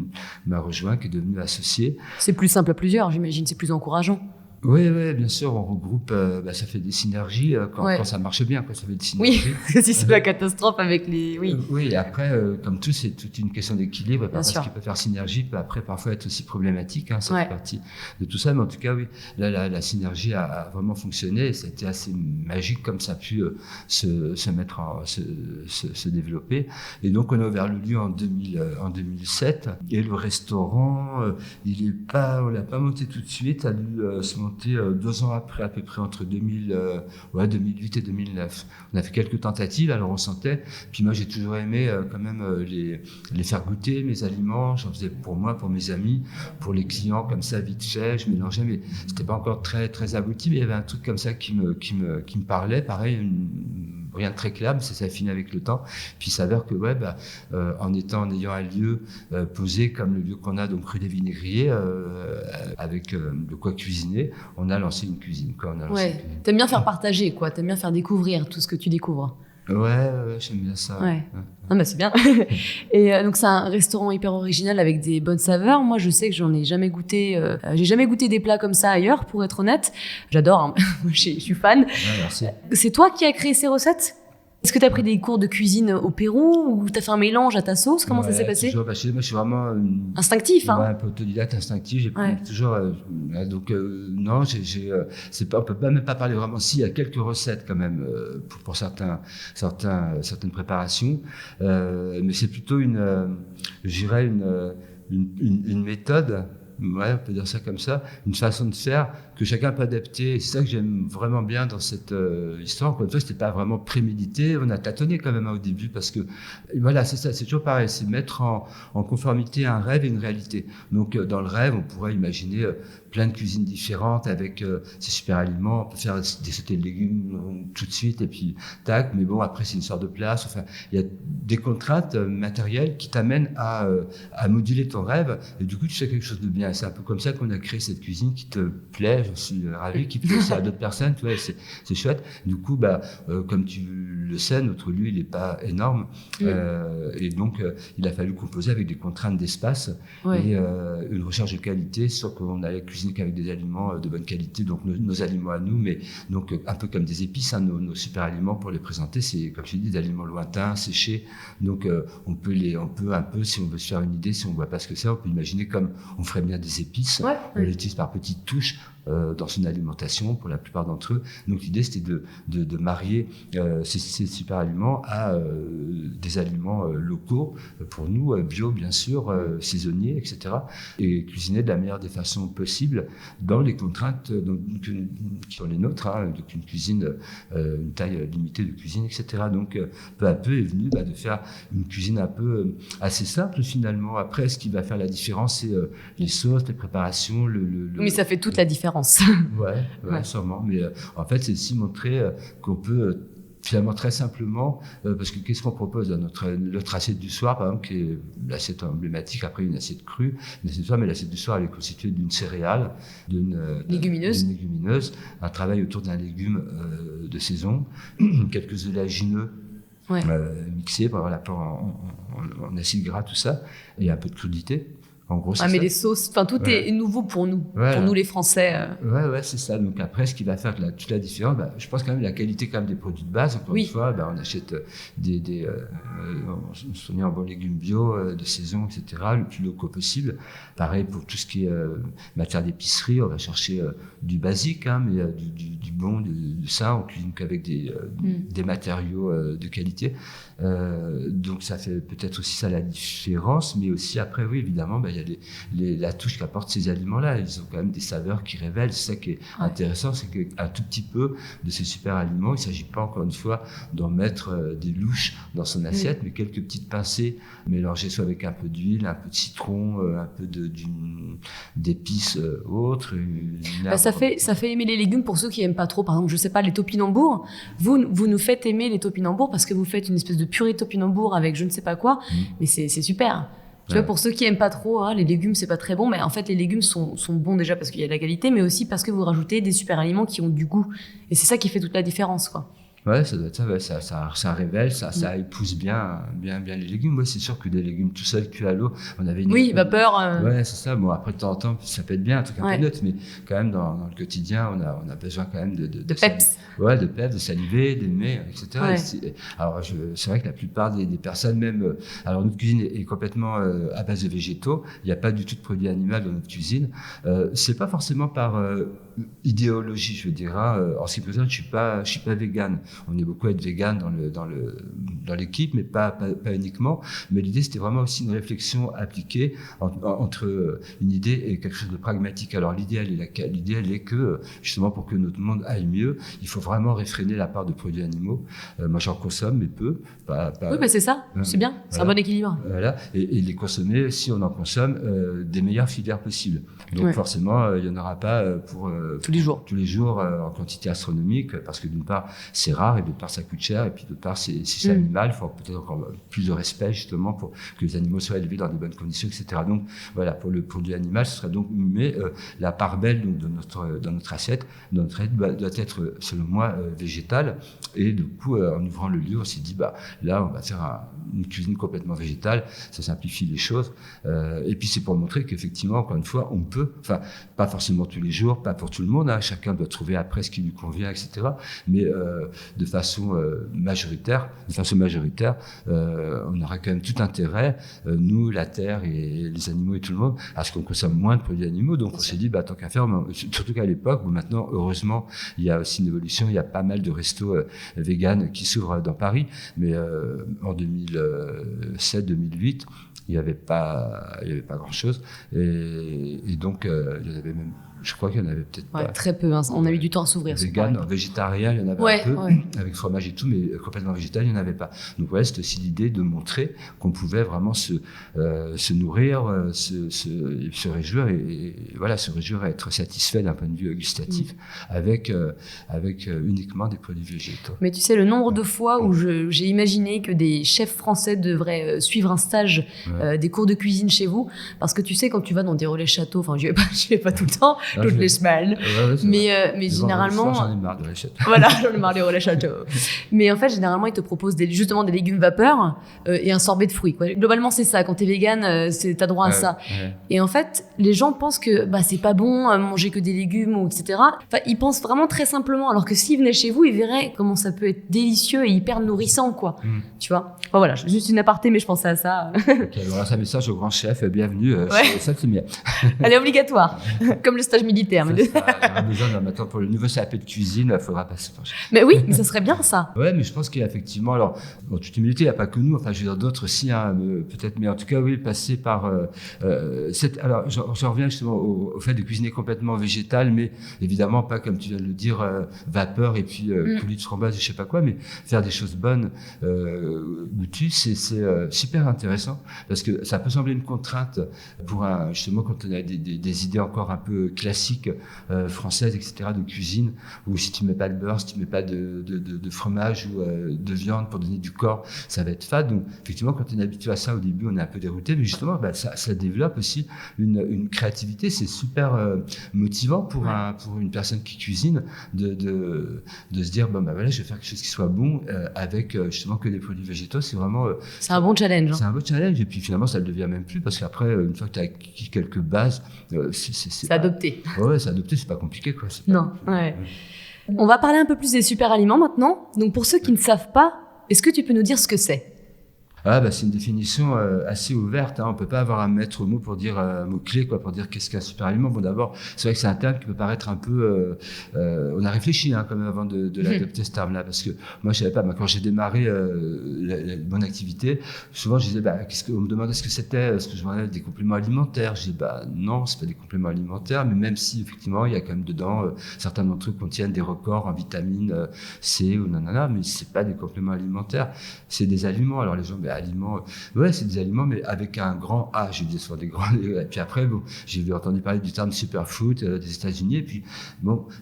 m'a rejoint, qui est devenu associé. C'est plus simple à plusieurs, j'imagine, c'est plus encourageant. Oui, bien sûr, on regroupe, ça fait des synergies quand ça marche bien, quoi, ça fait des synergies. Oui, si c'est la catastrophe avec les... Oui, et après, comme tout, c'est toute une question d'équilibre, parce qu'il peut faire synergie, peut après parfois être aussi problématique, hein, ça fait partie de tout ça, mais en tout cas, oui, là, la synergie a vraiment fonctionné, et c'était assez magique comme ça a pu se développer. Et donc, on a ouvert le lieu en 2007, et le restaurant, on l'a pas monté tout de suite, a dû se monter 2 ans après, à peu près entre 2008 et 2009. On a fait quelques tentatives, alors on sentait. Puis moi, j'ai toujours aimé quand même les faire goûter mes aliments. J'en faisais pour moi, pour mes amis, pour les clients, comme ça, vite fait. Je mélangeais, mais c'était pas encore très, très abouti. Mais il y avait un truc comme ça qui me parlait. Pareil, rien de très clair, mais ça s'est affiné avec le temps. Puis il s'avère que, en ayant un lieu posé comme le lieu qu'on a, donc rue des Vinaigriers, avec de quoi cuisiner, on a lancé une cuisine. T'aimes bien faire partager, quoi. T'aimes bien faire découvrir tout ce que tu découvres. Ouais, j'aime bien ça. Ouais. Non, c'est bien. Et donc, c'est un restaurant hyper original avec des bonnes saveurs. Moi, je sais que j'en ai jamais goûté. J'ai jamais goûté des plats comme ça ailleurs, pour être honnête. J'adore, hein. Je suis fan. Ouais, merci. C'est toi qui as créé ces recettes? Est-ce que tu as pris des cours de cuisine au Pérou ou tu as fait un mélange à ta sauce? Comment ça s'est passé? Toujours, moi, je suis vraiment instinctif, hein? Un peu autodidacte, instinctif. J'ai toujours non, on peut même pas parler vraiment. Si, il y a quelques recettes quand même pour certaines préparations, mais c'est plutôt une méthode. Ouais, on peut dire ça comme ça, une façon de faire que chacun peut adapter. Et c'est ça que j'aime vraiment bien dans cette histoire. Encore une fois, c'était pas vraiment prémédité. On a tâtonné quand même au début parce que, voilà, c'est ça, c'est toujours pareil. C'est mettre en conformité un rêve et une réalité. Donc, dans le rêve, on pourrait imaginer plein de cuisines différentes avec ces super aliments. On peut faire des sautés de légumes tout de suite et puis tac. Mais bon, après, c'est une sorte de place. Enfin, il y a des contraintes matérielles qui t'amènent à moduler ton rêve. Et du coup, tu fais quelque chose de bien. C'est un peu comme ça qu'on a créé cette cuisine qui te plaît. J'en suis ravi, qui plaît aussi à d'autres personnes. Tu vois, c'est chouette. Du coup, comme tu le sais, notre lieu, il n'est pas énorme. Et donc, il a fallu composer avec des contraintes d'espace et une recherche de qualité, sûr qu'on allait cuisiner qu'avec des aliments de bonne qualité, donc nos aliments à nous, mais donc un peu comme des épices, hein, nos super aliments pour les présenter, c'est comme je dis des aliments lointains, séchés, donc on peut un peu, si on veut se faire une idée, si on voit pas ce que c'est, on peut imaginer comme on ferait bien des épices, on les utilise par petites touches dans son alimentation pour la plupart d'entre eux. Donc l'idée c'était de marier ces super aliments à des aliments locaux pour nous, bio bien sûr, saisonniers, etc. et cuisiner de la meilleure des façons possibles dans les contraintes qui sont les nôtres, hein, donc une cuisine, une taille limitée de cuisine, etc. Donc peu à peu est venu de faire une cuisine un peu assez simple finalement. Après, ce qui va faire la différence, c'est les sauces, les préparations, Mais ça fait toute la différence. Ouais, sûrement. Mais en fait, c'est aussi montrer qu'on peut finalement très simplement, parce que qu'est-ce qu'on propose dans notre assiette du soir, par exemple, qui est l'assiette emblématique, après une assiette crue, une assiette du soir, mais l'assiette du soir, elle est constituée d'une céréale, d'une légumineuse, un travail autour d'un légume de saison, quelques oléagineux mixés pour avoir l'apport en acides gras, tout ça, et un peu de crudité. En gros, mais les sauces, enfin tout est nouveau pour nous, pour nous les Français. Ouais, c'est ça. Donc après, ce qui va faire toute la différence, je pense quand même la qualité quand même des produits de base. Encore une fois, on achète on se fournit en bons légumes bio de saison, etc. Le plus locaux possible. Pareil pour tout ce qui est matière d'épicerie, on va chercher du basique, hein, mais du bon, de ça. On cuisine qu'avec des matériaux de qualité. Donc ça fait peut-être aussi ça la différence, mais aussi après, oui, évidemment, il y la touche qu'apportent ces aliments-là. Ils ont quand même des saveurs qui révèlent. C'est ça qui est intéressant, c'est qu'un tout petit peu de ces super aliments, il ne s'agit pas encore une fois d'en mettre des louches dans son assiette, mais quelques petites pincées mélangées soit avec un peu d'huile, un peu de citron, un peu d'épices autres. Ça fait aimer les légumes pour ceux qui n'aiment pas trop. Par exemple, je sais pas, les topinambours. Vous nous faites aimer les topinambours parce que vous faites une espèce de purée de topinambours avec je ne sais pas quoi, mais c'est super. Tu vois, pour ceux qui aiment pas trop, les légumes c'est pas très bon, mais en fait les légumes sont bons déjà parce qu'il y a de la qualité, mais aussi parce que vous rajoutez des super aliments qui ont du goût. Et c'est ça qui fait toute la différence, quoi. Ouais, ça doit être ça révèle, ça épouse bien les légumes. Moi, c'est sûr que des légumes tout seuls cuits à l'eau, on avait une vapeur. Ouais, c'est ça. Bon, après de temps en temps, ça peut être bien un truc un peu neutre, mais quand même dans le quotidien, on a besoin quand même de peps. De peps, de saliver, d'aimer, etc. Ouais. Alors, c'est vrai que la plupart des personnes, même, alors notre cuisine est complètement à base de végétaux. Il n'y a pas du tout de produit animal dans notre cuisine. C'est pas forcément par idéologie, je veux dire. En ce qui me concerne, je suis pas végane. On est beaucoup à être vegan dans l'équipe, mais pas uniquement. Mais l'idée, c'était vraiment aussi une réflexion appliquée entre une idée et quelque chose de pragmatique. Alors l'idéal est que, justement, pour que notre monde aille mieux, il faut vraiment réfréner la part de produits animaux. Moi, j'en consomme, mais peu. Oui, mais c'est ça, c'est bien, c'est un bon équilibre. Voilà, et les consommer, si on en consomme, des meilleures filières possibles. Donc forcément, il n'y en aura pas pour tous les jours en quantité astronomique, parce que d'une part, c'est rare, et d'autre part, ça coûte cher, et puis d'autre part, c'est animal. Il faut peut-être encore plus de respect, justement, pour que les animaux soient élevés dans de bonnes conditions, etc. Donc, voilà, pour le produit animal, ce serait donc, mais la part belle donc, dans notre assiette doit être, selon moi, végétale. Et du coup, en ouvrant le lieu, on s'est dit, là, on va faire une cuisine complètement végétale, ça simplifie les choses. Et puis, c'est pour montrer qu'effectivement, encore une fois, on peut, enfin, pas forcément tous les jours, pas pour tout le monde, chacun doit trouver après ce qui lui convient, etc. Mais de façon majoritaire, on aura quand même tout intérêt, nous, la terre et les animaux et tout le monde, à ce qu'on consomme moins de produits animaux. Donc, on s'est dit, tant qu'à faire, surtout qu'à l'époque, maintenant, heureusement, il y a aussi une évolution, il y a pas mal de restos véganes qui s'ouvrent dans Paris, mais en 2007-2008, il n'y avait pas grand-chose. Et donc, il y en avait même, je crois qu'il y en avait peut-être pas. Très peu, on a eu du temps à s'ouvrir. Vegan, végétarien, il y en avait un peu, avec fromage et tout, mais complètement végétal, il n'y en avait pas. Donc c'était aussi l'idée de montrer qu'on pouvait vraiment se nourrir, se réjouir, et voilà, se réjouir et être satisfait d'un point de vue gustatif avec uniquement des produits végétaux. Mais tu sais, le nombre de fois où j'ai imaginé que des chefs français devraient suivre un stage, des cours de cuisine chez vous, parce que tu sais, quand tu vas dans des relais châteaux, enfin, je vais pas tout le temps, toutes les semaines. Mais généralement. J'en ai marre de relais châteaux. Voilà, j'en ai marre des relais châteaux. Mais en fait, généralement, ils te proposent justement des légumes vapeur et un sorbet de fruits, quoi. Globalement, c'est ça. Quand t'es vegan, t'as droit à ça. Et en fait, les gens pensent que c'est pas bon manger que des légumes, ou etc. Enfin, ils pensent vraiment très simplement. Alors que s'ils venaient chez vous, ils verraient comment ça peut être délicieux et hyper nourrissant, quoi. Tu vois. Enfin, voilà, juste une aparté, mais je pensais à ça. Okay, alors, un message au grand chef, bienvenue. Ça, c'est bien. Elle est obligatoire, comme le stage militaire. Ça, il y aura besoin maintenant pour le nouveau CAP de cuisine, il faudra passer par. Mais oui, mais ça serait bien ça. Ouais, mais je pense qu'il y a effectivement, alors, en toute humilité, il n'y a pas que nous, enfin, je veux dire d'autres aussi, peut-être, mais en tout cas, oui, passer par alors, je reviens justement au fait de cuisiner complètement végétal, mais évidemment pas, comme tu viens de le dire, vapeur et puis coulis de framboise et je sais pas quoi, mais faire des choses bonnes, goûtues, c'est super intéressant, parce que ça peut sembler une contrainte pour justement, quand on a des idées encore un peu classiques, françaises, etc., de cuisine, où si tu mets pas de beurre, si tu mets pas de fromage ou de viande pour donner du corps, ça va être fade. Donc, effectivement, quand on est habitué à ça, au début, on est un peu dérouté, mais justement, ça développe aussi une créativité. C'est super motivant pour une personne qui cuisine de se dire, voilà, je vais faire quelque chose qui soit bon avec justement que des produits végétaux. C'est vraiment... c'est un bon challenge. C'est un bon challenge. Et puis finalement, ça ne le devient même plus, parce qu'après, une fois que tu as acquis quelques bases, c'est adopté. Ouais, c'est adopté, c'est pas compliqué, quoi. Non, ouais. On va parler un peu plus des super aliments maintenant. Donc pour ceux qui ne savent pas, est-ce que tu peux nous dire ce que c'est ? C'est une définition assez ouverte. On ne peut pas avoir un maître mot pour dire mot-clé, pour dire qu'est-ce qu'un super aliment. Bon, d'abord, c'est vrai que c'est un terme qui peut paraître un peu. On a réfléchi quand même avant de l'adopter ce terme-là, parce que moi, je savais pas. Quand j'ai démarré mon activité, souvent je disais, on me demandait ce que c'était, ce que je vendais des compléments alimentaires. Je disais, non, c'est pas des compléments alimentaires, mais même si effectivement, il y a quand même dedans certains d'entre eux contiennent des records en vitamine C ou nanana, mais c'est pas des compléments alimentaires, c'est des aliments. Alors les gens, aliments, c'est des aliments, mais avec un grand A. J'ai dit souvent des grands. Et puis après, j'ai entendu parler du terme superfood des États-Unis. Et puis,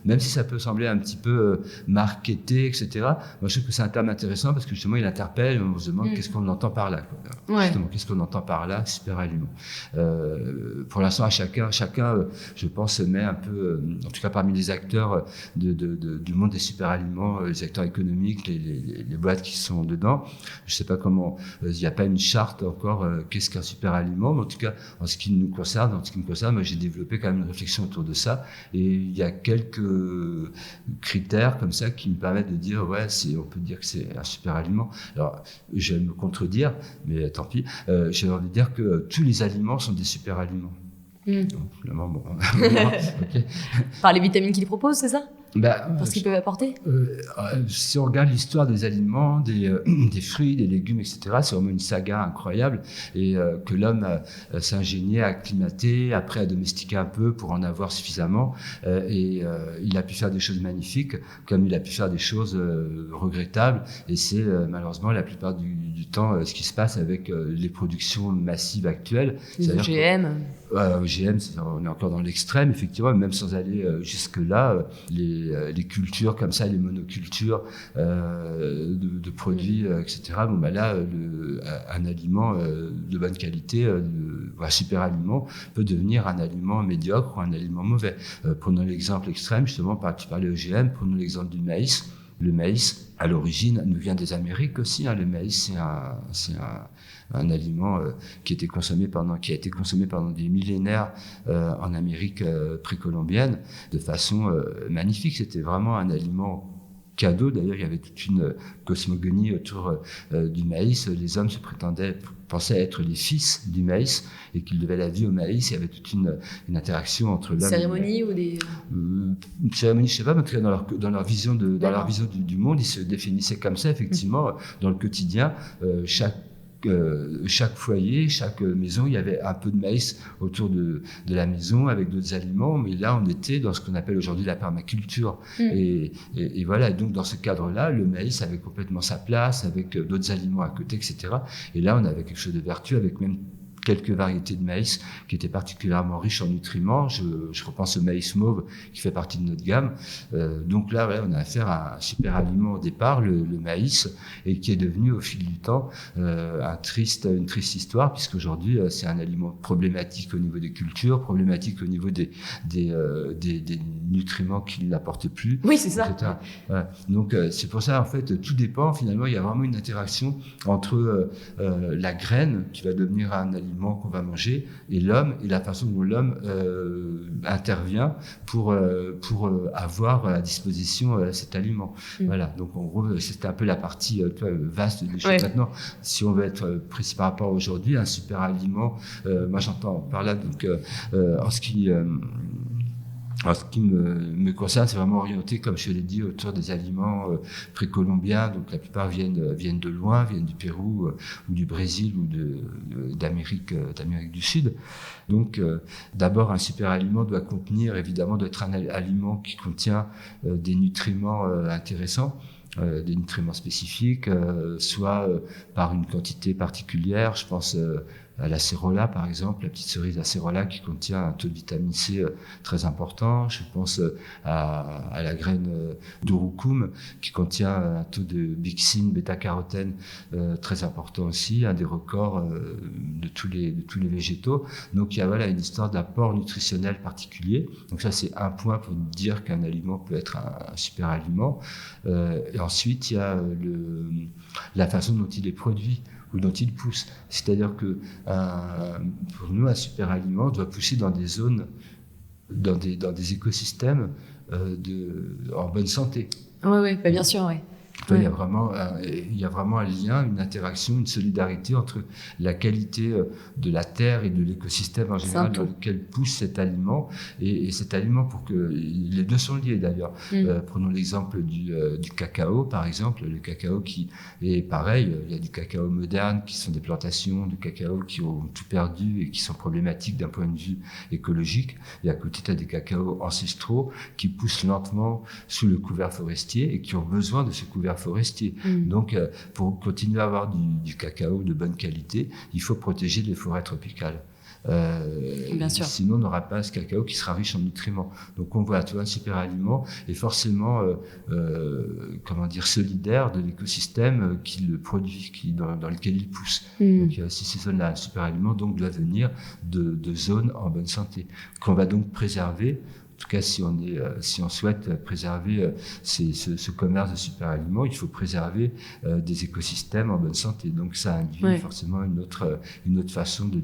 même si ça peut sembler un petit peu marketé, etc., moi je trouve que c'est un terme intéressant parce que justement il interpelle. On se demande qu'est-ce qu'on entend par là. Justement, qu'est-ce qu'on entend par là, super aliment. Pour l'instant, chacun, je pense, met un peu, en tout cas parmi les acteurs du monde des super aliments, les acteurs économiques, les boîtes qui sont dedans. Je sais pas comment. Il n'y a pas une charte encore, qu'est-ce qu'un super aliment, mais en tout cas, en ce qui me concerne, moi, j'ai développé quand même une réflexion autour de ça, et il y a quelques critères comme ça qui me permettent de dire, on peut dire que c'est un super aliment. Alors, je vais me contredire, mais tant pis, j'ai envie de dire que tous les aliments sont des super aliments. Donc, finalement, okay. Par les vitamines qu'ils proposent, c'est ça? Parce qu'ils peuvent apporter. Si on regarde l'histoire des aliments, des fruits, des légumes, etc., c'est vraiment une saga incroyable, et que l'homme s'est ingénié à acclimater, après à domestiquer un peu pour en avoir suffisamment, et il a pu faire des choses magnifiques, comme il a pu faire des choses regrettables, et c'est malheureusement la plupart du temps ce qui se passe avec les productions massives actuelles. Les OGM. OGM, on est encore dans l'extrême, effectivement, même sans aller jusque-là, les cultures comme ça, les monocultures de produits, etc. Là, un aliment de bonne qualité, un super aliment, peut devenir un aliment médiocre ou un aliment mauvais. Prenons l'exemple extrême, justement, tu parlais OGM, prenons l'exemple du maïs. Le maïs, à l'origine, nous vient des Amériques aussi. Le maïs, c'est un aliment qui a été consommé pendant des millénaires en Amérique précolombienne de façon magnifique. C'était vraiment un aliment cadeau. D'ailleurs, il y avait toute une cosmogonie autour du maïs. Les hommes pensaient être les fils du maïs et qu'ils devaient la vie au maïs. Il y avait toute une interaction entre l'homme. Cérémonie ou des une cérémonie, je sais pas, mais en tout cas dans leur vision du monde, ils se définissaient comme ça, effectivement. Dans le quotidien, chaque foyer, chaque maison, il y avait un peu de maïs autour de la maison avec d'autres aliments, mais là on était dans ce qu'on appelle aujourd'hui la permaculture. Et voilà, et donc dans ce cadre-là, le maïs avait complètement sa place avec d'autres aliments à côté, etc. Et là on avait quelque chose de vertueux avec même quelques variétés de maïs qui étaient particulièrement riches en nutriments. Je repense au maïs mauve qui fait partie de notre gamme. Donc là, on a affaire à un super aliment au départ, le maïs, et qui est devenu au fil du temps une triste histoire, puisqu'aujourd'hui c'est un aliment problématique au niveau des cultures, problématique au niveau des nutriments qu'il n'apporte plus. Oui, c'est ça. Donc c'est pour ça, en fait, tout dépend. Finalement, il y a vraiment une interaction entre la graine qui va devenir un aliment qu'on va manger et l'homme, et la façon dont l'homme intervient pour avoir à disposition cet aliment. Voilà, donc en gros c'était un peu la partie vaste des choses. Maintenant, si on veut être précis par rapport à aujourd'hui, un super aliment, moi j'entends par là, donc en ce qui me concerne, c'est vraiment orienté, comme je l'ai dit, autour des aliments précolombiens. Donc la plupart viennent de loin, viennent du Pérou ou du Brésil ou d'Amérique du Sud. Donc d'abord, un super aliment doit être un aliment qui contient des nutriments intéressants. Des nutriments spécifiques, soit par une quantité particulière. Je pense à l'acérola, par exemple, la petite cerise acérola qui contient un taux de vitamine C très important. Je pense à la graine d'urucum qui contient un taux de bixine, bêta-carotène très important aussi, un des records de tous les végétaux. Donc il y a une histoire d'apport nutritionnel particulier. Donc ça, c'est un point pour dire qu'un aliment peut être un super aliment. Et ensuite, il y a la façon dont il est produit ou dont il pousse. C'est-à-dire que pour nous, un super aliment doit pousser dans des zones, dans des écosystèmes en bonne santé. Oui, bien sûr, oui. Il y a vraiment un lien, une interaction, une solidarité entre la qualité de la terre et de l'écosystème en général dans lequel pousse cet aliment et cet aliment pour que les deux sont liés d'ailleurs. Prenons l'exemple du cacao par exemple, le cacao qui est pareil, il y a du cacao moderne qui sont des plantations de cacao qui ont tout perdu et qui sont problématiques d'un point de vue écologique, et à côté tu as des cacaos ancestraux qui poussent lentement sous le couvert forestier et qui ont besoin de ce couvert forestier. Donc, pour continuer à avoir du cacao de bonne qualité, il faut protéger les forêts tropicales. Bien sûr. Sinon, on n'aura pas ce cacao qui sera riche en nutriments. Donc, on voit, tu vois, un super aliment est forcément, solidaire de l'écosystème qui le produit, dans lequel il pousse. Donc, il y a aussi ces zones-là. Un super aliment, donc, doit venir de zones en bonne santé, qu'on va donc préserver. En tout cas, si on souhaite préserver ce commerce de super aliments, il faut préserver des écosystèmes en bonne santé. Donc, ça induit forcément une autre façon de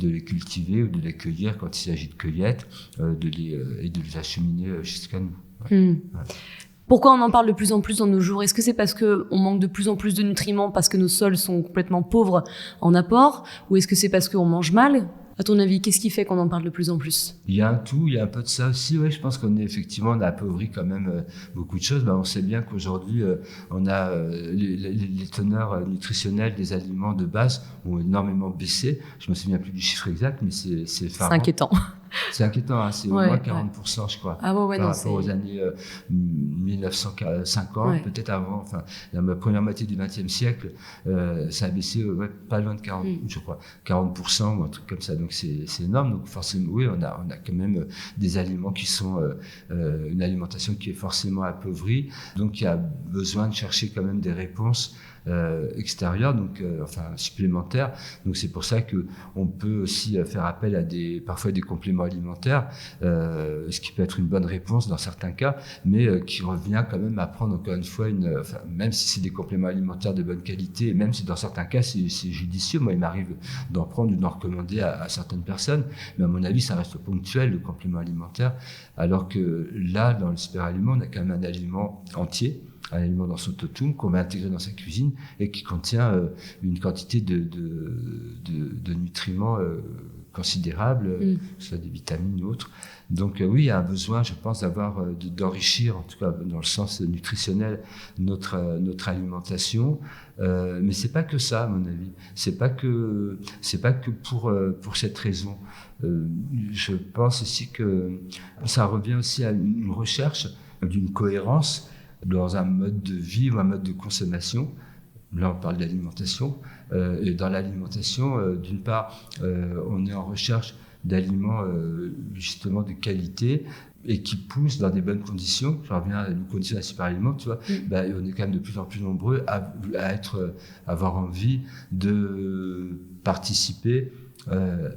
les cultiver ou de les cueillir quand il s'agit de cueillette, et de les acheminer jusqu'à nous. Pourquoi on en parle de plus en plus dans nos jours ? Est-ce que c'est parce qu'on manque de plus en plus de nutriments, parce que nos sols sont complètement pauvres en apport, ou est-ce que c'est parce qu'on mange mal ? À ton avis, qu'est-ce qui fait qu'on en parle de plus en plus ? Il y a un peu de ça aussi. Ouais, je pense qu'on on a appauvri quand même beaucoup de choses. On sait bien qu'aujourd'hui, on a les teneurs nutritionnelles des aliments de base ont énormément baissé. Je me souviens plus du chiffre exact, mais c'est C'est inquiétant. C'est inquiétant, hein, c'est au moins 40%, je crois, par rapport aux années 1950, peut-être avant, enfin, la première moitié du XXe siècle, ça a baissé pas loin de 40, je crois, 40% ou un truc comme ça, donc c'est énorme. Donc forcément, oui, on a quand même des aliments qui sont, une alimentation qui est forcément appauvrie, donc il y a besoin de chercher quand même des réponses extérieures, donc supplémentaires. Donc c'est pour ça que on peut aussi faire appel à parfois des compléments alimentaires, ce qui peut être une bonne réponse dans certains cas, mais qui revient quand même à prendre encore une fois même si c'est des compléments alimentaires de bonne qualité, et même si dans certains cas c'est judicieux. Moi, il m'arrive d'en prendre ou d'en recommander à certaines personnes, mais à mon avis ça reste ponctuel, le complément alimentaire, alors que là dans le super aliment on a quand même un aliment entier, un aliment dans son totum qu'on va intégrer dans sa cuisine et qui contient une quantité de nutriments considérable, que ce soit des vitamines ou autres. Donc oui, il y a un besoin, je pense, d'enrichir, en tout cas dans le sens nutritionnel, notre alimentation. Mais c'est pas que ça, à mon avis. C'est pas que pour cette raison. Je pense aussi que ça revient aussi à une recherche d'une cohérence dans un mode de vie ou un mode de consommation. Là, on parle d'alimentation. Et dans l'alimentation, d'une part, on est en recherche d'aliments justement de qualité et qui poussent dans des bonnes conditions. Je reviens à une condition d'un super aliment, tu vois. On est quand même de plus en plus nombreux à avoir envie de participer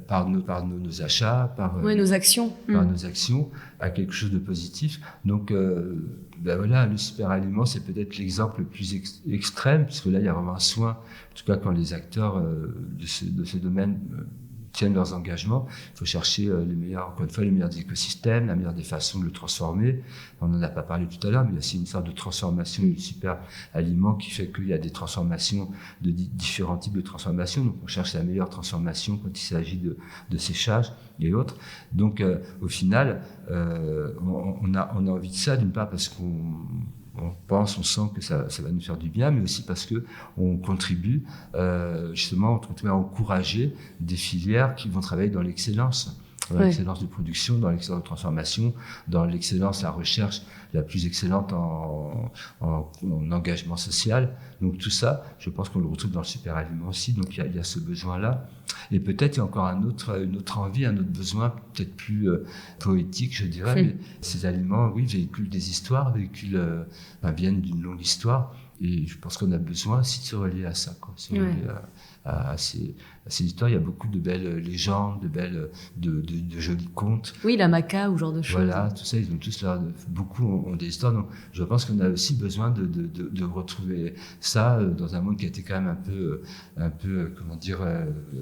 par nos achats, par nos actions, nos actions, à quelque chose de positif. Donc, le super aliment, c'est peut-être l'exemple le plus extrême, parce que là, il y a vraiment un soin, en tout cas quand les acteurs de ce domaine tiennent leurs engagements. Il faut chercher les meilleurs écosystèmes, la meilleure des façons de le transformer. On n'en a pas parlé tout à l'heure, mais il y a aussi une sorte de transformation du super aliment qui fait qu'il y a des transformations, différents types de transformations. Donc, on cherche la meilleure transformation quand il s'agit de séchage et autres. Donc, au final, on a envie de ça, d'une part parce on sent que ça va nous faire du bien, mais aussi parce que on contribue justement à encourager des filières qui vont travailler dans l'excellence. Dans l'excellence de production, dans l'excellence de transformation, dans l'excellence, la recherche la plus excellente en engagement social. Donc tout ça, je pense qu'on le retrouve dans le super aliment aussi. Donc il y a ce besoin-là. Et peut-être il y a encore une autre envie, un autre besoin, peut-être plus poétique, je dirais. Mais ces aliments, oui, véhiculent des histoires, viennent d'une longue histoire. Et je pense qu'on a besoin aussi de se relier à ça, se relier à ces histoires, il y a beaucoup de belles légendes, de jolis contes. Oui, la maca ou ce genre de choses. Voilà, tout ça, ils ont tous beaucoup ont des histoires. Donc, je pense qu'on a aussi besoin de retrouver ça dans un monde qui a été quand même un peu, comment dire.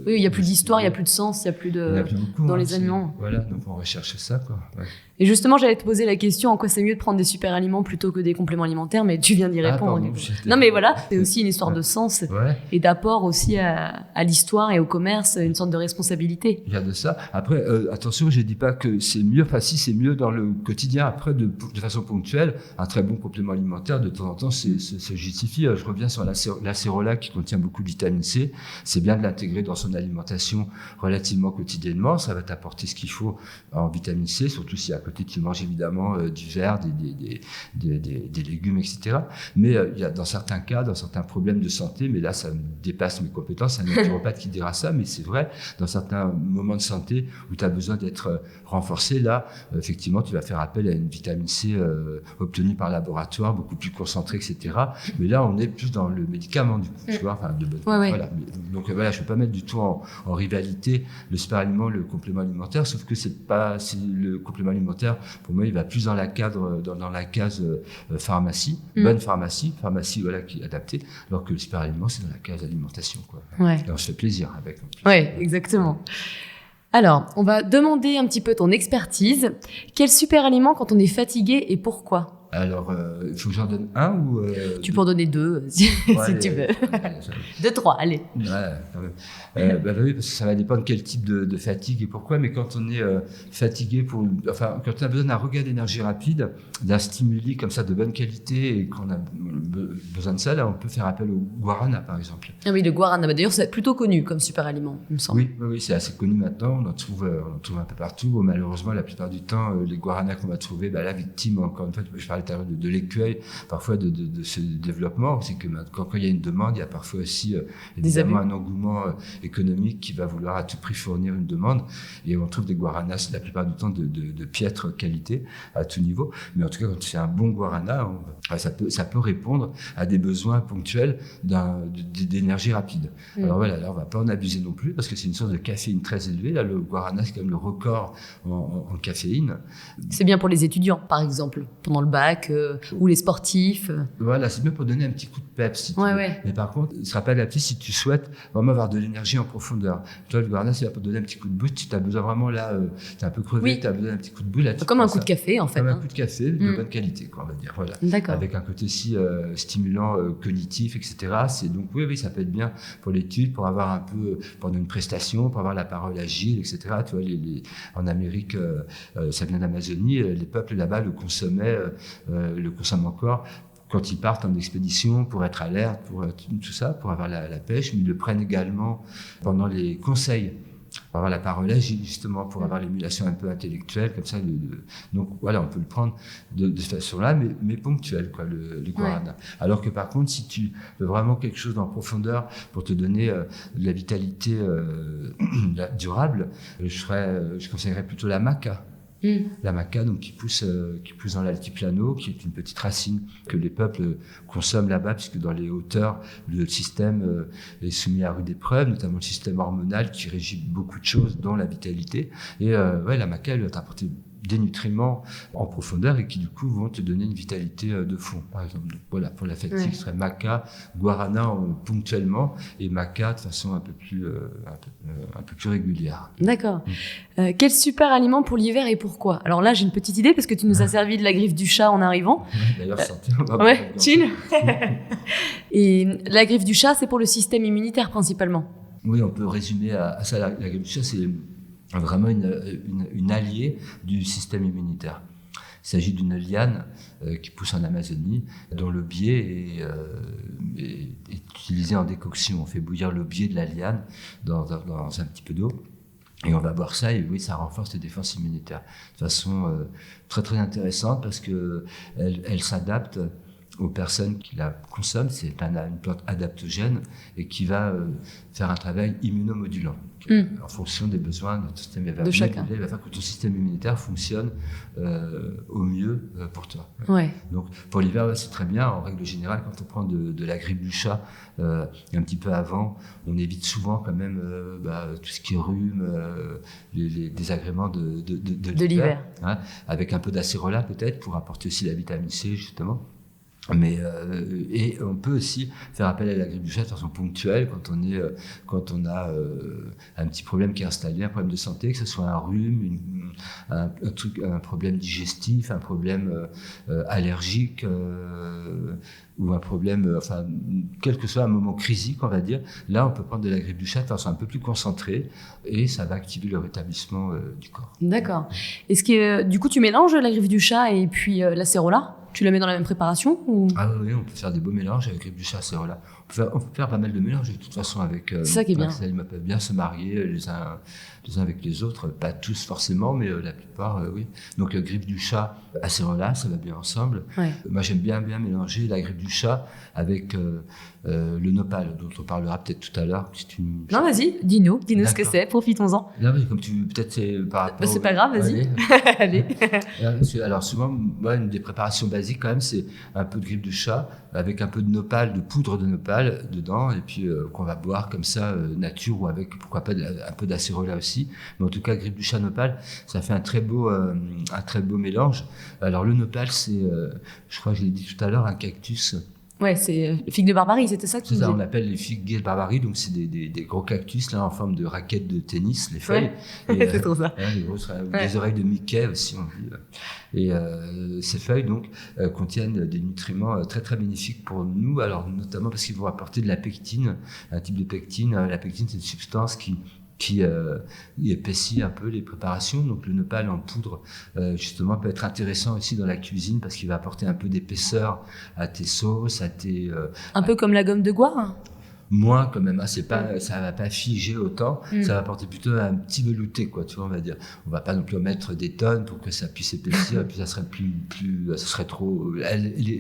Oui, il n'y a plus d'histoire, il n'y a plus de sens, il n'y a plus de. Beaucoup, dans les aliments. Voilà, donc on recherche ça, quoi. Ouais. Et justement, j'allais te poser la question en quoi c'est mieux de prendre des super aliments plutôt que des compléments alimentaires, mais tu viens d'y répondre. Pardon, non, mais voilà, c'est aussi une histoire de sens et d'apport aussi à l'histoire et au commerce, une sorte de responsabilité. Il y a de ça. Après, attention, je ne dis pas que c'est mieux. Enfin, si, c'est mieux dans le quotidien. Après, de façon ponctuelle, un très bon complément alimentaire, de temps en temps, se justifie. Je reviens sur l'acérola qui contient beaucoup de vitamine C. C'est bien de l'intégrer dans son alimentation relativement quotidiennement. Ça va t'apporter ce qu'il faut en vitamine C, surtout si à côté tu manges évidemment du verre, des légumes, etc. Mais il y a dans certains cas, dans certains problèmes de santé, mais là, ça dépasse mes compétences. C'est un naturopathe qui dira ça, mais c'est vrai, dans certains moments de santé où tu as besoin d'être renforcé, là, effectivement, tu vas faire appel à une vitamine C obtenue par laboratoire, beaucoup plus concentrée, etc. Mais là, on est plus dans le médicament, du coup, tu vois, enfin, voilà. Donc voilà, je ne peux pas mettre du tout en rivalité le super aliment, le complément alimentaire, sauf que c'est le complément alimentaire, pour moi, il va plus dans la case pharmacie, bonne pharmacie voilà, qui est adaptée, alors que le super aliment, c'est dans la case alimentation, quoi. Ouais. Et on se fait plaisir avec. Oui, exactement. Alors, on va demander un petit peu ton expertise. Quel super aliment quand on est fatigué et pourquoi ? Alors, il faut que j'en donne un ou... tu peux en donner deux, si tu veux. Deux, trois, allez. Ouais, quand même. Oui, parce que ça va dépendre quel type de fatigue et pourquoi, mais quand on est fatigué, quand on a besoin d'un regain d'énergie rapide, d'un stimuli comme ça de bonne qualité et qu'on a besoin de ça, là, on peut faire appel au guarana, par exemple. Ah oui, le guarana, d'ailleurs, c'est plutôt connu comme super aliment, il me semble. Oui, c'est assez connu maintenant, on en trouve un peu partout. Bon, malheureusement, la plupart du temps, les guaranas qu'on va trouver, la victime, encore une fois, je parlais de l'écueil, parfois de ce développement, c'est que quand il y a une demande, il y a parfois aussi évidemment un engouement économique qui va vouloir à tout prix fournir une demande, et on trouve des guaranas la plupart du temps de piètre qualité à tout niveau, mais en tout cas quand c'est un bon guarana, ça peut répondre à des besoins ponctuels d'énergie rapide. Alors voilà, là on va pas en abuser non plus parce que c'est une source de caféine très élevée. Là, le guarana c'est quand même le record en caféine. C'est bien pour les étudiants par exemple, pendant le bac, ou les sportifs. Voilà, c'est bien pour donner un petit coup de peps si tu veux. Mais par contre, il ne sera pas adapté si tu souhaites vraiment avoir de l'énergie en profondeur. Toi, le guarana, c'est là pour donner un petit coup de boost. Si tu as besoin vraiment là, tu es un peu crevé, tu as besoin d'un petit coup de boule. Comme un coup de café en fait. Comme un coup de café de bonne qualité, quoi, on va dire. Voilà. D'accord. Avec un côté aussi stimulant, cognitif, etc. Donc oui, ça peut être bien pour l'étude, pour avoir un peu, pendant une prestation, pour avoir la parole agile, etc. Tu vois, en Amérique, ça vient d'Amazonie, les peuples là-bas le consommaient, le consomment encore quand ils partent en expédition pour être alerte, pour tout ça, pour avoir la pêche, mais ils le prennent également pendant les conseils, pour avoir la parole agile justement, pour avoir l'émulation un peu intellectuelle, comme ça. Donc voilà, on peut le prendre de cette façon-là, mais ponctuelle, quoi, le guarana. Alors que par contre, si tu veux vraiment quelque chose en profondeur pour te donner de la vitalité durable, je conseillerais plutôt la maca. La maca, donc qui pousse dans l'altiplano, qui est une petite racine que les peuples consomment là-bas, puisque dans les hauteurs, le système est soumis à rude épreuve, notamment le système hormonal qui régit beaucoup de choses, dont la vitalité. Et la maca, elle va t'apporter des nutriments en profondeur et qui du coup vont te donner une vitalité de fond, par exemple. Donc, voilà, pour la fatigue, ce serait maca, guarana ponctuellement et maca de façon un peu plus régulière. D'accord. Quel super aliment pour l'hiver et pourquoi ? Alors là, j'ai une petite idée parce que tu nous as servi de la griffe du chat en arrivant. D'ailleurs, santé. Chill. Et la griffe du chat, c'est pour le système immunitaire principalement. Oui, on peut résumer à ça. La griffe du chat, c'est vraiment une alliée du système immunitaire. Il s'agit d'une liane qui pousse en Amazonie, dont le biais est utilisé en décoction. On fait bouillir le biais de la liane dans un petit peu d'eau. Et on va boire ça, et oui, ça renforce les défenses immunitaires. De façon très très intéressante parce qu'elle s'adapte aux personnes qui la consomment. C'est une plante adaptogène et qui va faire un travail immunomodulant. En fonction des besoins de notre système de chacun. Il va faire que ton système immunitaire fonctionne au mieux pour toi. Ouais. Donc pour l'hiver, c'est très bien. En règle générale, quand on prend de la grippe du chat un petit peu avant, on évite souvent quand même tout ce qui est rhume, les désagréments de l'hiver. Hein, avec un peu d'acérola peut-être pour apporter aussi la vitamine C justement. Mais et on peut aussi faire appel à la grippe du chat de façon ponctuelle quand on a un petit problème qui est installé, un problème de santé, que ce soit un rhume, un problème digestif, un problème allergique ou un problème, quel que soit un moment crisique, on va dire. Là, on peut prendre de la grippe du chat de façon un peu plus concentrée et ça va activer le rétablissement du corps. D'accord. Est-ce que du coup tu mélanges la grippe du chat et puis l'acérola ? Tu la mets dans la même préparation ou... Ah oui, on peut faire des beaux mélanges avec grippe du chat, acérola. On peut faire pas mal de mélanges de toute façon avec. C'est ça qui est bien. Les aliments peuvent bien se marier les uns avec les autres, pas tous forcément, mais la plupart, oui. Donc la grippe du chat, acérola, ça va bien ensemble. Ouais. Moi, j'aime bien mélanger la grippe du chat avec le nopal, dont on parlera peut-être tout à l'heure. Non, vas-y, dis-nous ce que c'est, profitons-en. Là, oui, comme peut-être c'est par rapport. C'est pas grave, vas-y. Allez. Alors souvent, moi, une des préparations basiques quand même, c'est un peu de grippe de chat avec un peu de nopal, de poudre de nopal dedans, et puis qu'on va boire comme ça, nature, ou avec, pourquoi pas, un peu d'acérola aussi. Mais en tout cas, grippe du chat nopal, ça fait un très beau mélange. Alors le nopal, c'est, je crois que je l'ai dit tout à l'heure, un cactus. Ouais, c'est figue de Barbarie, c'était ça que tu disais. C'est ça, on appelle les figuiers de Barbarie, donc c'est des gros cactus là en forme de raquettes de tennis, les feuilles. Ouais. Et, c'est trop ça. Les grosses, des oreilles de Mickey aussi, on dit. Et ces feuilles donc contiennent des nutriments très très bénéfiques pour nous, alors notamment parce qu'ils vont apporter de la pectine, un type de pectine. La pectine, c'est une substance qui épaissit un peu les préparations. Donc le nopal en poudre justement peut être intéressant aussi dans la cuisine parce qu'il va apporter un peu d'épaisseur à tes sauces, à tes un peu comme la gomme de Goire. Moins quand même, hein, ça va pas figer autant, ça va apporter plutôt un petit velouté, quoi, tu vois, on va dire. On va pas non plus en mettre des tonnes pour que ça puisse épaissir, et puis ça serait ça serait trop,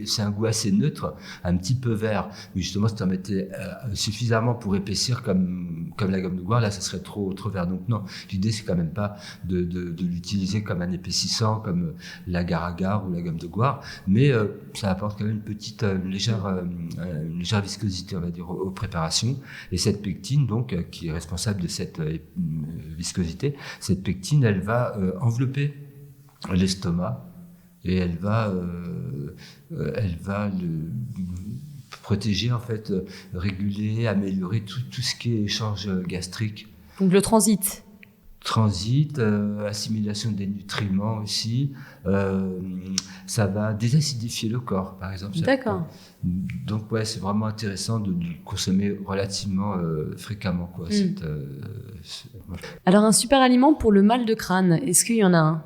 c'est un goût assez neutre, un petit peu vert, mais justement, si tu en mettais suffisamment pour épaissir comme la gomme de Goire, là, ça serait trop vert. Donc non, l'idée, c'est quand même pas de l'utiliser comme un épaississant, comme l'agar-agar ou la gomme de Goire, mais ça apporte quand même une légère viscosité, on va dire, aux préparations. Et cette pectine, donc, qui est responsable de cette viscosité, cette pectine, elle va envelopper l'estomac et elle va le protéger, en fait, réguler, améliorer tout ce qui est échange gastrique. Donc le transit, assimilation des nutriments aussi. Ça va désacidifier le corps, par exemple. D'accord. Donc ouais, c'est vraiment intéressant de le consommer relativement fréquemment, quoi. Alors un super aliment pour le mal de crâne, est-ce qu'il y en a un ?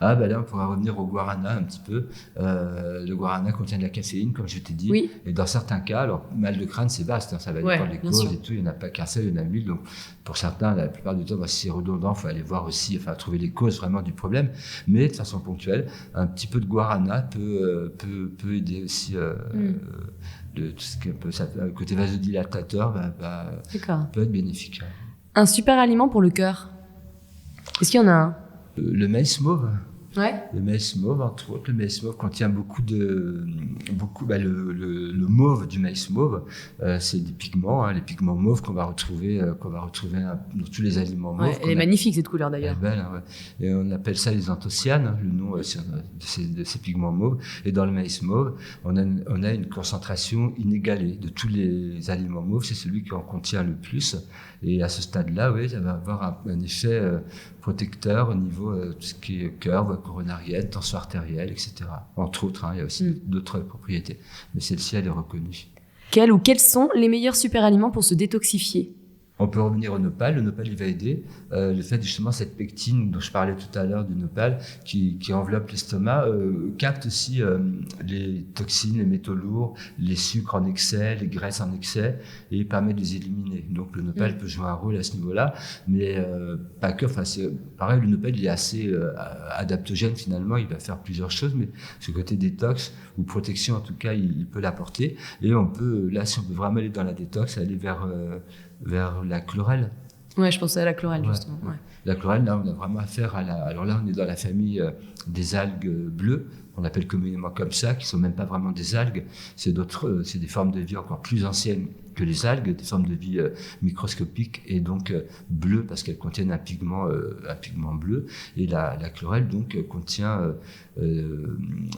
Ah là, on pourra revenir au guarana un petit peu. Le guarana contient de la caféine, comme je t'ai dit. Oui. Et dans certains cas, alors mal de crâne, c'est vaste, hein, ça va dépendre des causes et tout. Il n'y en a pas qu'un seul, il y en a 1000. Donc pour certains, la plupart du temps, si c'est redondant, il faut aller voir aussi, trouver les causes vraiment du problème. Mais de façon ponctuelle, un petit peu de guarana peut aider aussi. Tout ce qui est un peu côté vasodilatateur peut être bénéfique. Hein. Un super aliment pour le cœur. Est-ce qu'il y en a un ? Le maïs mauve. Ouais. Le maïs mauve, entre autres, le maïs mauve contient le mauve du maïs mauve, c'est des pigments, les pigments mauves qu'on va retrouver dans tous les aliments mauves. Elle est magnifique cette couleur d'ailleurs. Elle est belle, hein, ouais. Et on appelle ça les anthocyanes, le nom de ces pigments mauves. Et dans le maïs mauve, on a une concentration inégalée de tous les aliments mauves. C'est celui qui en contient le plus. Et à ce stade-là, oui, ça va avoir un effet protecteur au niveau tout ce qui est cœur, voie coronarienne, tension artérielle, etc. Entre autres, il y a aussi d'autres propriétés. Mais celle-ci, elle est reconnue. Quels sont les meilleurs super aliments pour se détoxifier ? On peut revenir au nopal. Le nopal, il va aider. Le fait, justement, cette pectine dont je parlais tout à l'heure du nopal, qui enveloppe l'estomac, capte aussi les toxines, les métaux lourds, les sucres en excès, les graisses en excès, et permet de les éliminer. Donc, le nopal peut jouer un rôle à ce niveau-là, mais pas que. Enfin, c'est pareil, le nopal, il est assez adaptogène, finalement. Il va faire plusieurs choses, mais ce côté détox ou protection, en tout cas, il peut l'apporter. Et on peut, là, si on veut vraiment aller dans la détox, aller vers la chlorelle. Ouais, je pensais à la chlorelle, justement. Ouais. La chlorelle, là, on a vraiment affaire à alors là, on est dans la famille des algues bleues, qu'on appelle communément comme ça, qui sont même pas vraiment des algues. C'est des formes de vie encore plus anciennes que les algues, des formes de vie microscopiques et donc bleues parce qu'elles contiennent un pigment bleu. Et la chlorelle, donc, contient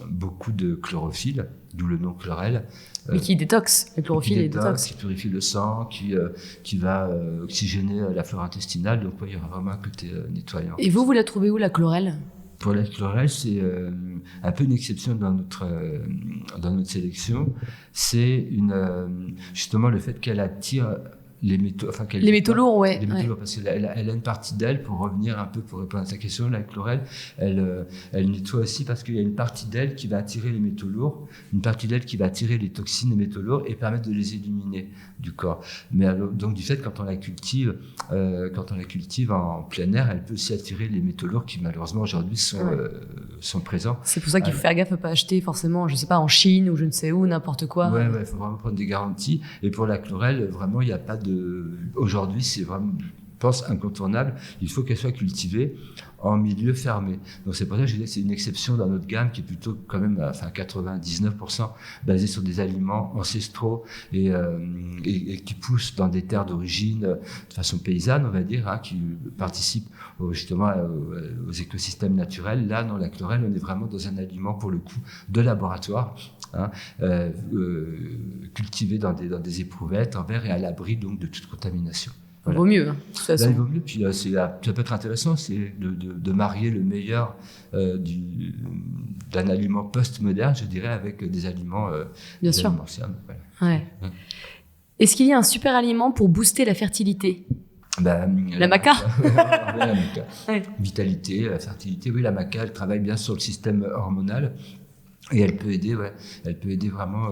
beaucoup de chlorophylle, d'où le nom chlorelle. Mais qui détoxe, le chlorophylle est détox. Qui purifie le sang, qui va oxygéner la flore intestinale. Donc, il y aura vraiment un côté nettoyant. Et vous la trouvez où, la chlorelle ? Pour la chlorelle, c'est un peu une exception dans notre sélection. C'est justement le fait qu'elle attire les métaux, les métaux lourds, ouais. Les métaux lourds, parce qu'elle a une partie d'elle, pour revenir un peu, pour répondre à ta question, la chlorelle, elle nettoie aussi parce qu'il y a une partie d'elle qui va attirer les métaux lourds, une partie d'elle qui va attirer les toxines, les métaux lourds et permettre de les éliminer du corps. Mais alors, donc du fait, quand on la cultive en plein air, elle peut aussi attirer les métaux lourds qui malheureusement aujourd'hui sont présents. C'est pour ça qu'il faut faire gaffe à pas acheter forcément, je sais pas, en Chine ou je ne sais où, n'importe quoi. Ouais, il faut vraiment prendre des garanties. Et pour la chlorelle, vraiment, il n'y a pas de... Aujourd'hui, c'est vraiment, je pense, incontournable. Il faut qu'elle soit cultivée en milieu fermé. Donc c'est pour ça que je disais que c'est une exception dans notre gamme qui est plutôt quand même, 99% basée sur des aliments ancestraux et qui poussent dans des terres d'origine de façon paysanne, on va dire, qui participent justement aux écosystèmes naturels. Là, dans la chlorelle, on est vraiment dans un aliment pour le coup de laboratoire, cultivé dans des éprouvettes en verre et à l'abri donc de toute contamination. Voilà. Vaut mieux, de toute façon. Là, il vaut mieux. Puis ça peut être intéressant, c'est de marier le meilleur d'un aliment post-moderne, je dirais, avec des aliments bien sûr. Anciens. Voilà. Ouais. Est-ce qu'il y a un super aliment pour booster la fertilité ? La maca. La maca. Ouais. Vitalité, la fertilité. Oui, la maca, elle travaille bien sur le système hormonal. Et elle peut aider vraiment,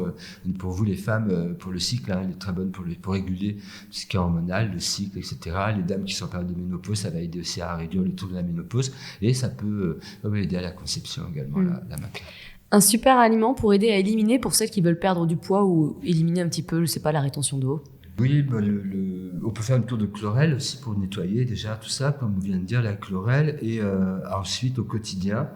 pour vous les femmes, pour le cycle, elle est très bonne pour réguler ce qui est hormonal, le cycle, etc. Les dames qui sont en période de ménopause, ça va aider aussi à réduire le taux de la ménopause, et ça peut aider à la conception également, la maca. Un super aliment pour aider à éliminer, pour celles qui veulent perdre du poids ou éliminer un petit peu, je sais pas, la rétention d'eau. Oui, on peut faire une tour de chlorelle aussi pour nettoyer déjà tout ça, comme on vient de dire, la chlorelle, et ensuite au quotidien,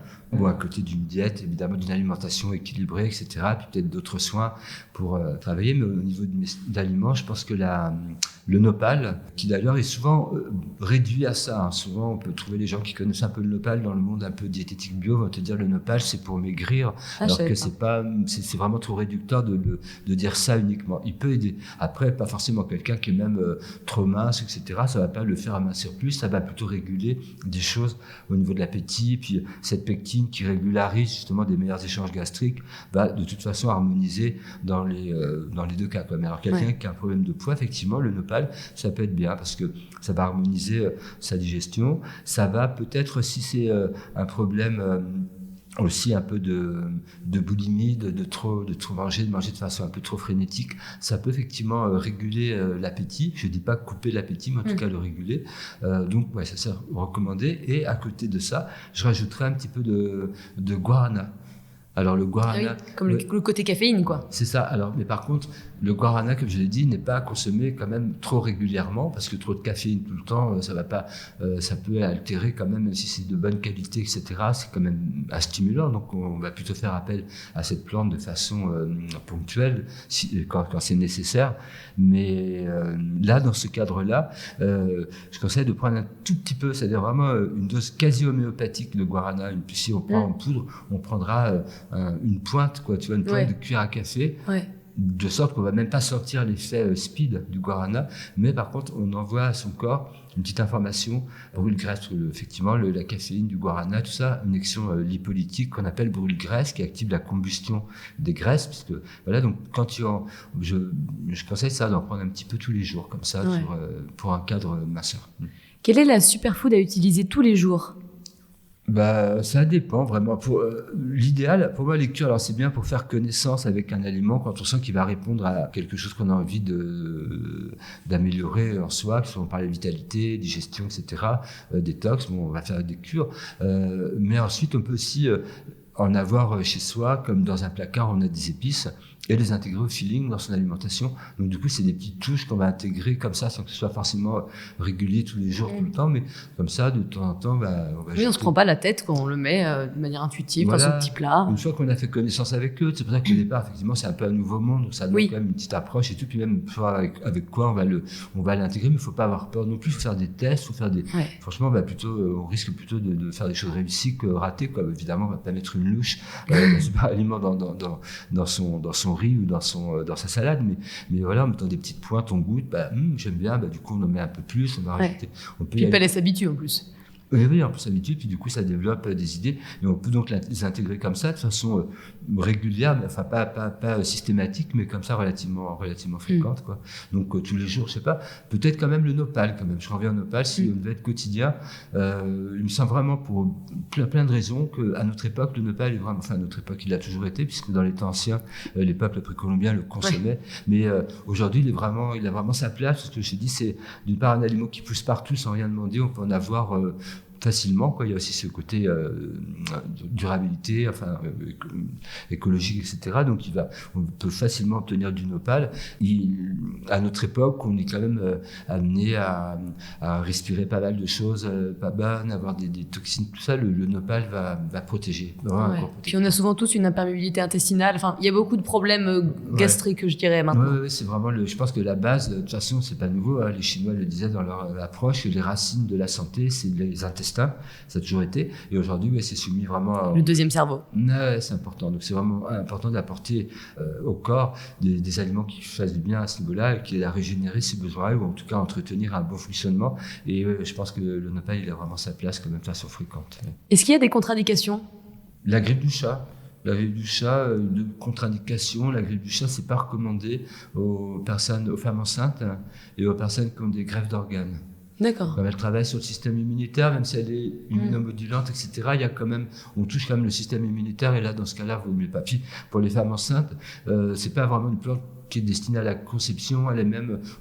à côté d'une diète, évidemment, d'une alimentation équilibrée, etc., puis peut-être d'autres soins pour travailler, mais au niveau d'aliments, je pense que le nopal, qui d'ailleurs est souvent réduit à ça, souvent on peut trouver les gens qui connaissent un peu le nopal dans le monde un peu diététique bio, vont te dire le nopal c'est pour maigrir, alors que c'est vraiment trop réducteur de dire ça uniquement. Il peut aider. Après, pas forcément quelqu'un qui est même trop mince, etc., ça va pas le faire amincir plus, ça va plutôt réguler des choses au niveau de l'appétit, puis cette pectine qui régularise justement des meilleurs échanges gastriques va de toute façon harmoniser dans les deux cas. Mais alors quelqu'un qui a un problème de poids, effectivement, le nopal, ça peut être bien parce que ça va harmoniser sa digestion. Ça va peut-être, si c'est un problème aussi un peu de boulimie, de trop manger, de manger de façon un peu trop frénétique, ça peut effectivement réguler l'appétit. Je ne dis pas couper l'appétit, mais en tout cas le réguler. Donc ça c'est recommandé. Et à côté de ça, je rajouterai un petit peu de guarana. Alors le guarana, comme le côté caféine, quoi. C'est ça. Alors, mais par contre, le guarana, comme je l'ai dit, n'est pas consommé quand même trop régulièrement parce que trop de caféine tout le temps, ça va pas, ça peut altérer quand même si c'est de bonne qualité, etc. C'est quand même un stimulant. Donc, on va plutôt faire appel à cette plante de façon ponctuelle quand c'est nécessaire. Mais là, dans ce cadre-là, je conseille de prendre un tout petit peu, c'est-à-dire vraiment une dose quasi homéopathique de guarana. Si on prend en poudre, on prendra une pointe, quoi, tu vois, une pointe de cuillère à café. Ouais. de sorte qu'on va même pas sentir l'effet speed du guarana, mais par contre, on envoie à son corps une petite information, brûle-graisse, effectivement, la caféine, du guarana, tout ça, une action lipolytique qu'on appelle brûle-graisse, qui active la combustion des graisses, puisque, voilà, donc, quand je conseille ça d'en prendre un petit peu tous les jours, comme ça, pour un cadre minceur. Quelle est la superfood à utiliser tous les jours ? Ça dépend vraiment. L'idéal, pour moi, la lecture, alors c'est bien pour faire connaissance avec un aliment quand on sent qu'il va répondre à quelque chose qu'on a envie d'améliorer en soi, que ce soit on parle de vitalité, digestion, etc., détox, on va faire des cures. Mais ensuite, on peut aussi en avoir chez soi, comme dans un placard, on a des épices, et les intégrer au feeling dans son alimentation. Donc du coup, c'est des petites touches qu'on va intégrer comme ça, sans que ce soit forcément régulier tous les jours, tout le temps, mais comme ça, de temps en temps, on va on se prend pas la tête quand on le met de manière intuitive dans son petit plat. Une fois qu'on a fait connaissance avec eux, c'est pour ça qu'au départ, effectivement, c'est un peu un nouveau monde, donc ça donne quand même une petite approche et tout, puis même avec quoi on va l'intégrer, mais il faut pas avoir peur non plus, il faut faire des tests, franchement, on risque plutôt de faire des choses réussies que ratées, quoi. Évidemment, on va pas mettre une louche d'un super aliment dans son riz ou dans sa salade, mais voilà, en mettant des petites pointes, on goûte, j'aime bien, du coup on en met un peu plus, on va rajouter. Puis le palais s'habitue en plus. Oui, on peut s'habituer, puis du coup ça développe des idées, et on peut donc les intégrer comme ça, de façon régulière, mais enfin pas systématique, mais comme ça relativement fréquente, quoi. Donc tous les jours, je sais pas, peut-être quand même le nopal, quand même. Je reviens au nopal, si on devait être quotidien, il me semble vraiment pour plein de raisons qu'à notre époque, le nopal est vraiment, enfin à notre époque il a toujours été, puisque dans les temps anciens, les peuples précolombiens le consommaient, mais aujourd'hui il a vraiment sa place, parce que je te dis, c'est d'une part un aliment qui pousse partout sans rien demander, on peut en avoir facilement, quoi. Il y a aussi ce côté durabilité, écologique, etc. Donc on peut facilement obtenir du nopal. À notre époque, on est quand même amené à respirer pas mal de choses pas bonnes, avoir des toxines, tout ça. Le nopal va protéger. Puis on a souvent tous une imperméabilité intestinale. Enfin, il y a beaucoup de problèmes gastriques, je dirais maintenant. Oui, c'est vraiment je pense que la base, de toute façon, c'est pas nouveau. Les Chinois le disaient dans leur approche, les racines de la santé, c'est les intestins. Ça a toujours été. Et aujourd'hui, c'est soumis vraiment le deuxième cerveau. C'est important. Donc, c'est vraiment important d'apporter au corps des aliments qui fassent du bien à ce niveau-là et qui aident à régénérer ses besoins ou en tout cas entretenir un bon fonctionnement. Et je pense que le nopal, il a vraiment sa place quand même de façon fréquente. Est-ce qu'il y a des contre-indications ? La grippe du chat. La grippe du chat, de contre-indication, la grippe du chat, c'est pas recommandé aux femmes enceintes et aux personnes qui ont des greffes d'organes. D'accord. Comme elle travaille sur le système immunitaire, même si elle est immunomodulante, etc., il y a quand même, on touche quand même le système immunitaire, et là, dans ce cas-là, vaut mieux pas. Puis, pour les femmes enceintes, c'est pas vraiment une plante qui est destinée à la conception,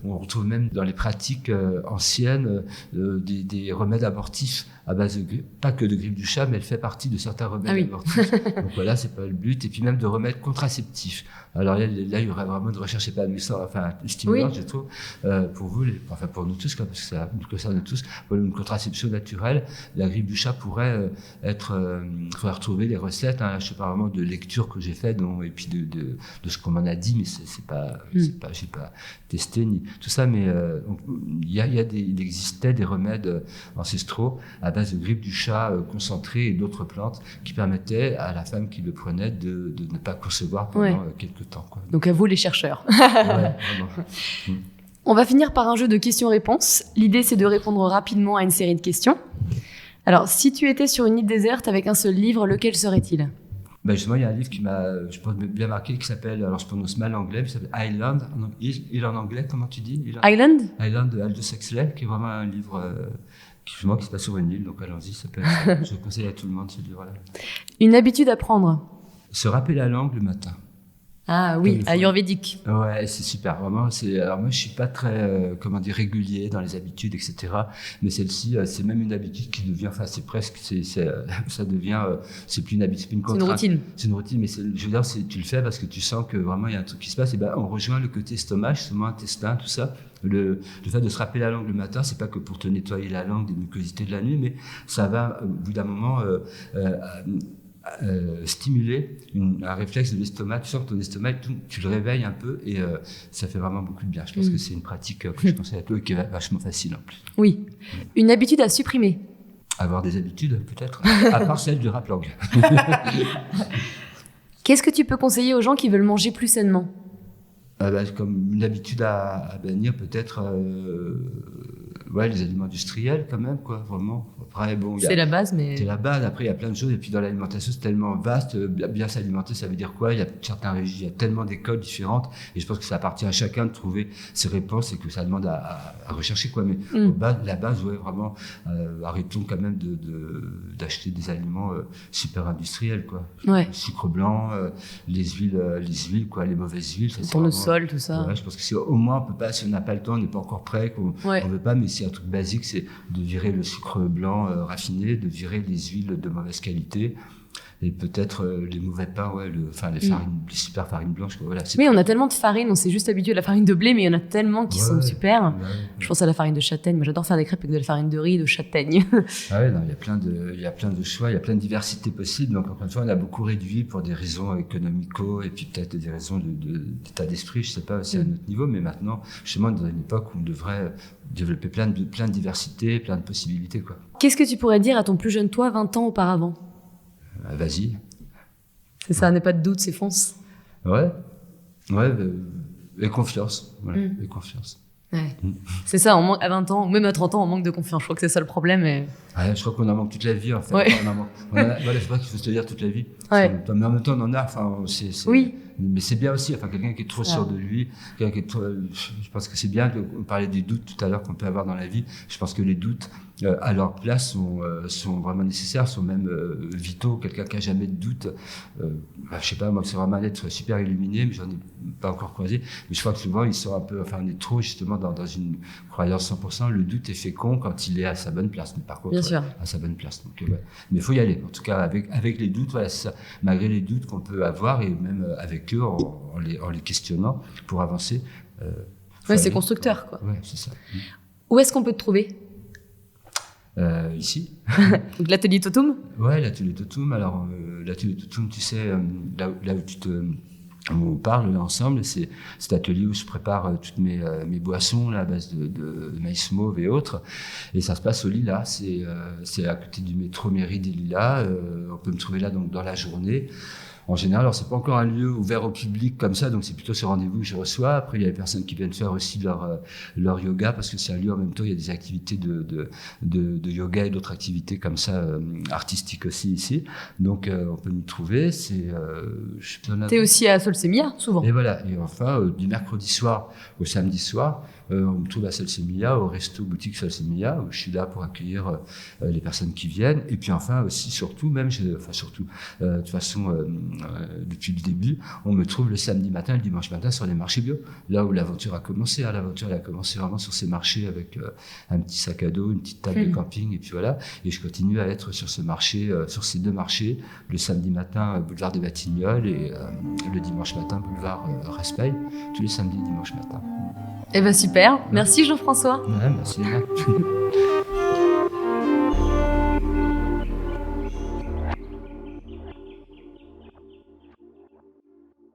on retrouve même dans les pratiques anciennes des remèdes abortifs à base pas que de grippe du chat, mais elle fait partie de certains remèdes abortifs. Donc voilà, c'est pas le but. Et puis même de remèdes contraceptifs. Alors là, il y aurait vraiment une recherche épanouissante, stimulante, je trouve, pour vous, pour nous tous, parce que ça nous concerne tous, pour une contraception naturelle. La grippe du chat pourrait faudrait retrouver les recettes. Je sais pas vraiment de lecture que j'ai faite, et puis de ce qu'on m'en a dit, mais j'ai pas testé ni tout ça, mais il existait des remèdes ancestraux à base de grippe du chat concentrée et d'autres plantes qui permettaient à la femme qui le prenait de ne pas concevoir pendant quelques temps, quoi. Donc à vous les chercheurs. Vraiment. On va finir par un jeu de questions-réponses. L'idée, c'est de répondre rapidement à une série de questions. Alors, si tu étais sur une île déserte avec un seul livre, lequel serait-il ? Justement, il y a un livre qui m'a, je pense, bien marqué, qui s'appelle, alors je prononce mal l'anglais, mais ça s'appelle Island, île en anglais, comment tu dis ? Island de Aldous Huxley, qui est vraiment un livre qui se passe sur une île, donc allons-y, je conseille à tout le monde ce livre-là. Une habitude à prendre ? Se râper la langue le matin. Ah oui, ayurvédique. Ouais, c'est super, vraiment. Alors moi, je suis pas très, régulier dans les habitudes, etc. Mais celle-ci, c'est même une habitude qui devient, c'est presque, ça devient, c'est plus une habitude, c'est plus une contrainte. C'est une routine. C'est une routine, mais je veux dire, tu le fais parce que tu sens que vraiment il y a un truc qui se passe. Et on rejoint le côté estomac, justement, intestin, tout ça. Le fait de se râper la langue le matin, c'est pas que pour te nettoyer la langue des mucosités de la nuit, mais ça va, au bout d'un moment, stimuler un réflexe de l'estomac. Tu sens que ton estomac, tu le réveilles un peu, et ça fait vraiment beaucoup de bien. Je pense que c'est une pratique que je conseille à toi et qui est vachement facile en plus. Oui. Une habitude à supprimer. Avoir des habitudes, peut-être, à part celle du rap-langue. Qu'est-ce que tu peux conseiller aux gens qui veulent manger plus sainement ? Comme une habitude à bannir peut-être les aliments industriels quand même, quoi, vraiment. Après, bon, C'est la base, mais... c'est la base. Après, il y a plein de choses. Et puis dans l'alimentation, c'est tellement vaste. Bien s'alimenter, ça veut dire quoi? Il y a certains régimes, il y a tellement d'écoles différentes. Et je pense que ça appartient à chacun de trouver ses réponses et que ça demande à rechercher, quoi. Mais la base, ouais, vraiment, arrêtons quand même d'acheter des aliments super industriels, quoi. Ouais. Le sucre blanc, les huiles, quoi, les mauvaises huiles. Ça, Pour le sol, tout ça. Ouais, je pense que si au moins on peut pas, si on n'a pas le temps, on n'est pas encore prêt, qu'on on veut pas, mais c'est un truc basique, c'est de virer le sucre blanc raffiné, de virer les huiles de mauvaise qualité. Et peut-être les mauvais pains, les farines, les super farines blanches. Voilà, oui, on a tellement de farines, on s'est juste habitué à la farine de blé, mais il y en a tellement qui sont super. Ouais. Je pense à la farine de châtaigne. Moi, j'adore faire des crêpes avec de la farine de riz, de châtaigne. Ah ouais, non, il y a plein de choix, il y a plein de diversité possible. Donc, encore une fois, on a beaucoup réduit pour des raisons économico et puis peut-être des raisons d'état d'esprit, je sais pas, aussi à notre niveau. Mais maintenant, justement, dans une époque où on devrait développer plein de diversité, plein de possibilités, quoi. Qu'est-ce que tu pourrais dire à ton plus jeune toi, 20 ans auparavant? Vas-y. C'est ça, n'aie pas de doute, c'est fonce. Ouais, et confiance. Voilà, et confiance. Ouais. C'est ça, à 20 ans, ou même à 30 ans, on manque de confiance. Je crois que c'est ça le problème. Ouais, je crois qu'on en manque toute la vie, en fait. Ouais. C'est pas qu'il faut se le dire toute la vie. Ouais. Mais en même temps, on en a. Oui. Mais c'est bien aussi, quelqu'un qui est trop sûr de lui, quelqu'un qui est trop, je pense que c'est bien, on parlait des doutes tout à l'heure qu'on peut avoir dans la vie. Je pense que les doutes, à leur place, sont vraiment nécessaires, sont même vitaux. Quelqu'un qui a jamais de doute, je sais pas, moi, c'est vraiment un être super illuminé, mais j'en ai pas encore croisé. Mais je crois que souvent, ils sont un peu, on est trop, justement, dans une croyance 100%. Le doute est fécond quand il est à sa bonne place. Mais par contre, à sa bonne place. Donc, mais il faut y aller. En tout cas, avec les doutes, c'est ça. Malgré les doutes qu'on peut avoir, et même avec eux, en les questionnant pour avancer. C'est constructeur, quoi. Ouais, c'est ça. Où est-ce qu'on peut te trouver? Ici. Donc l'atelier Totum? Ouais, l'atelier Totum. Alors, l'atelier Totum, tu sais, là où on parle là ensemble, c'est cet atelier où je prépare toutes mes boissons là, à base de maïs mauve et autres. Et ça se passe au Lilas. C'est à côté du métro Mairie des Lilas. On peut me trouver là donc dans la journée. En général, alors c'est pas encore un lieu ouvert au public comme ça, donc c'est plutôt ce rendez-vous que je reçois. Après, il y a des personnes qui viennent faire aussi leur yoga, parce que c'est un lieu en même temps, il y a des activités de yoga et d'autres activités comme ça, artistiques aussi ici. Donc, on peut nous trouver. T'es aussi à Solsemilla, souvent. Et voilà. Et enfin, du mercredi soir au samedi soir, on me trouve à Solsemilla, au resto boutique Solsemilla, où je suis là pour accueillir les personnes qui viennent. Et puis enfin aussi, surtout, de toute façon, depuis le début, on me trouve le samedi matin et le dimanche matin sur les marchés bio, là où l'aventure a commencé. L'aventure elle a commencé vraiment sur ces marchés avec un petit sac à dos, une petite table de camping, et puis voilà. Et je continue à être sur ce marché, sur ces deux marchés, le samedi matin boulevard des Batignolles et le dimanche matin boulevard Raspail, tous les samedis et dimanches matin. Eh ben super, merci Jean-François. Ouais, merci.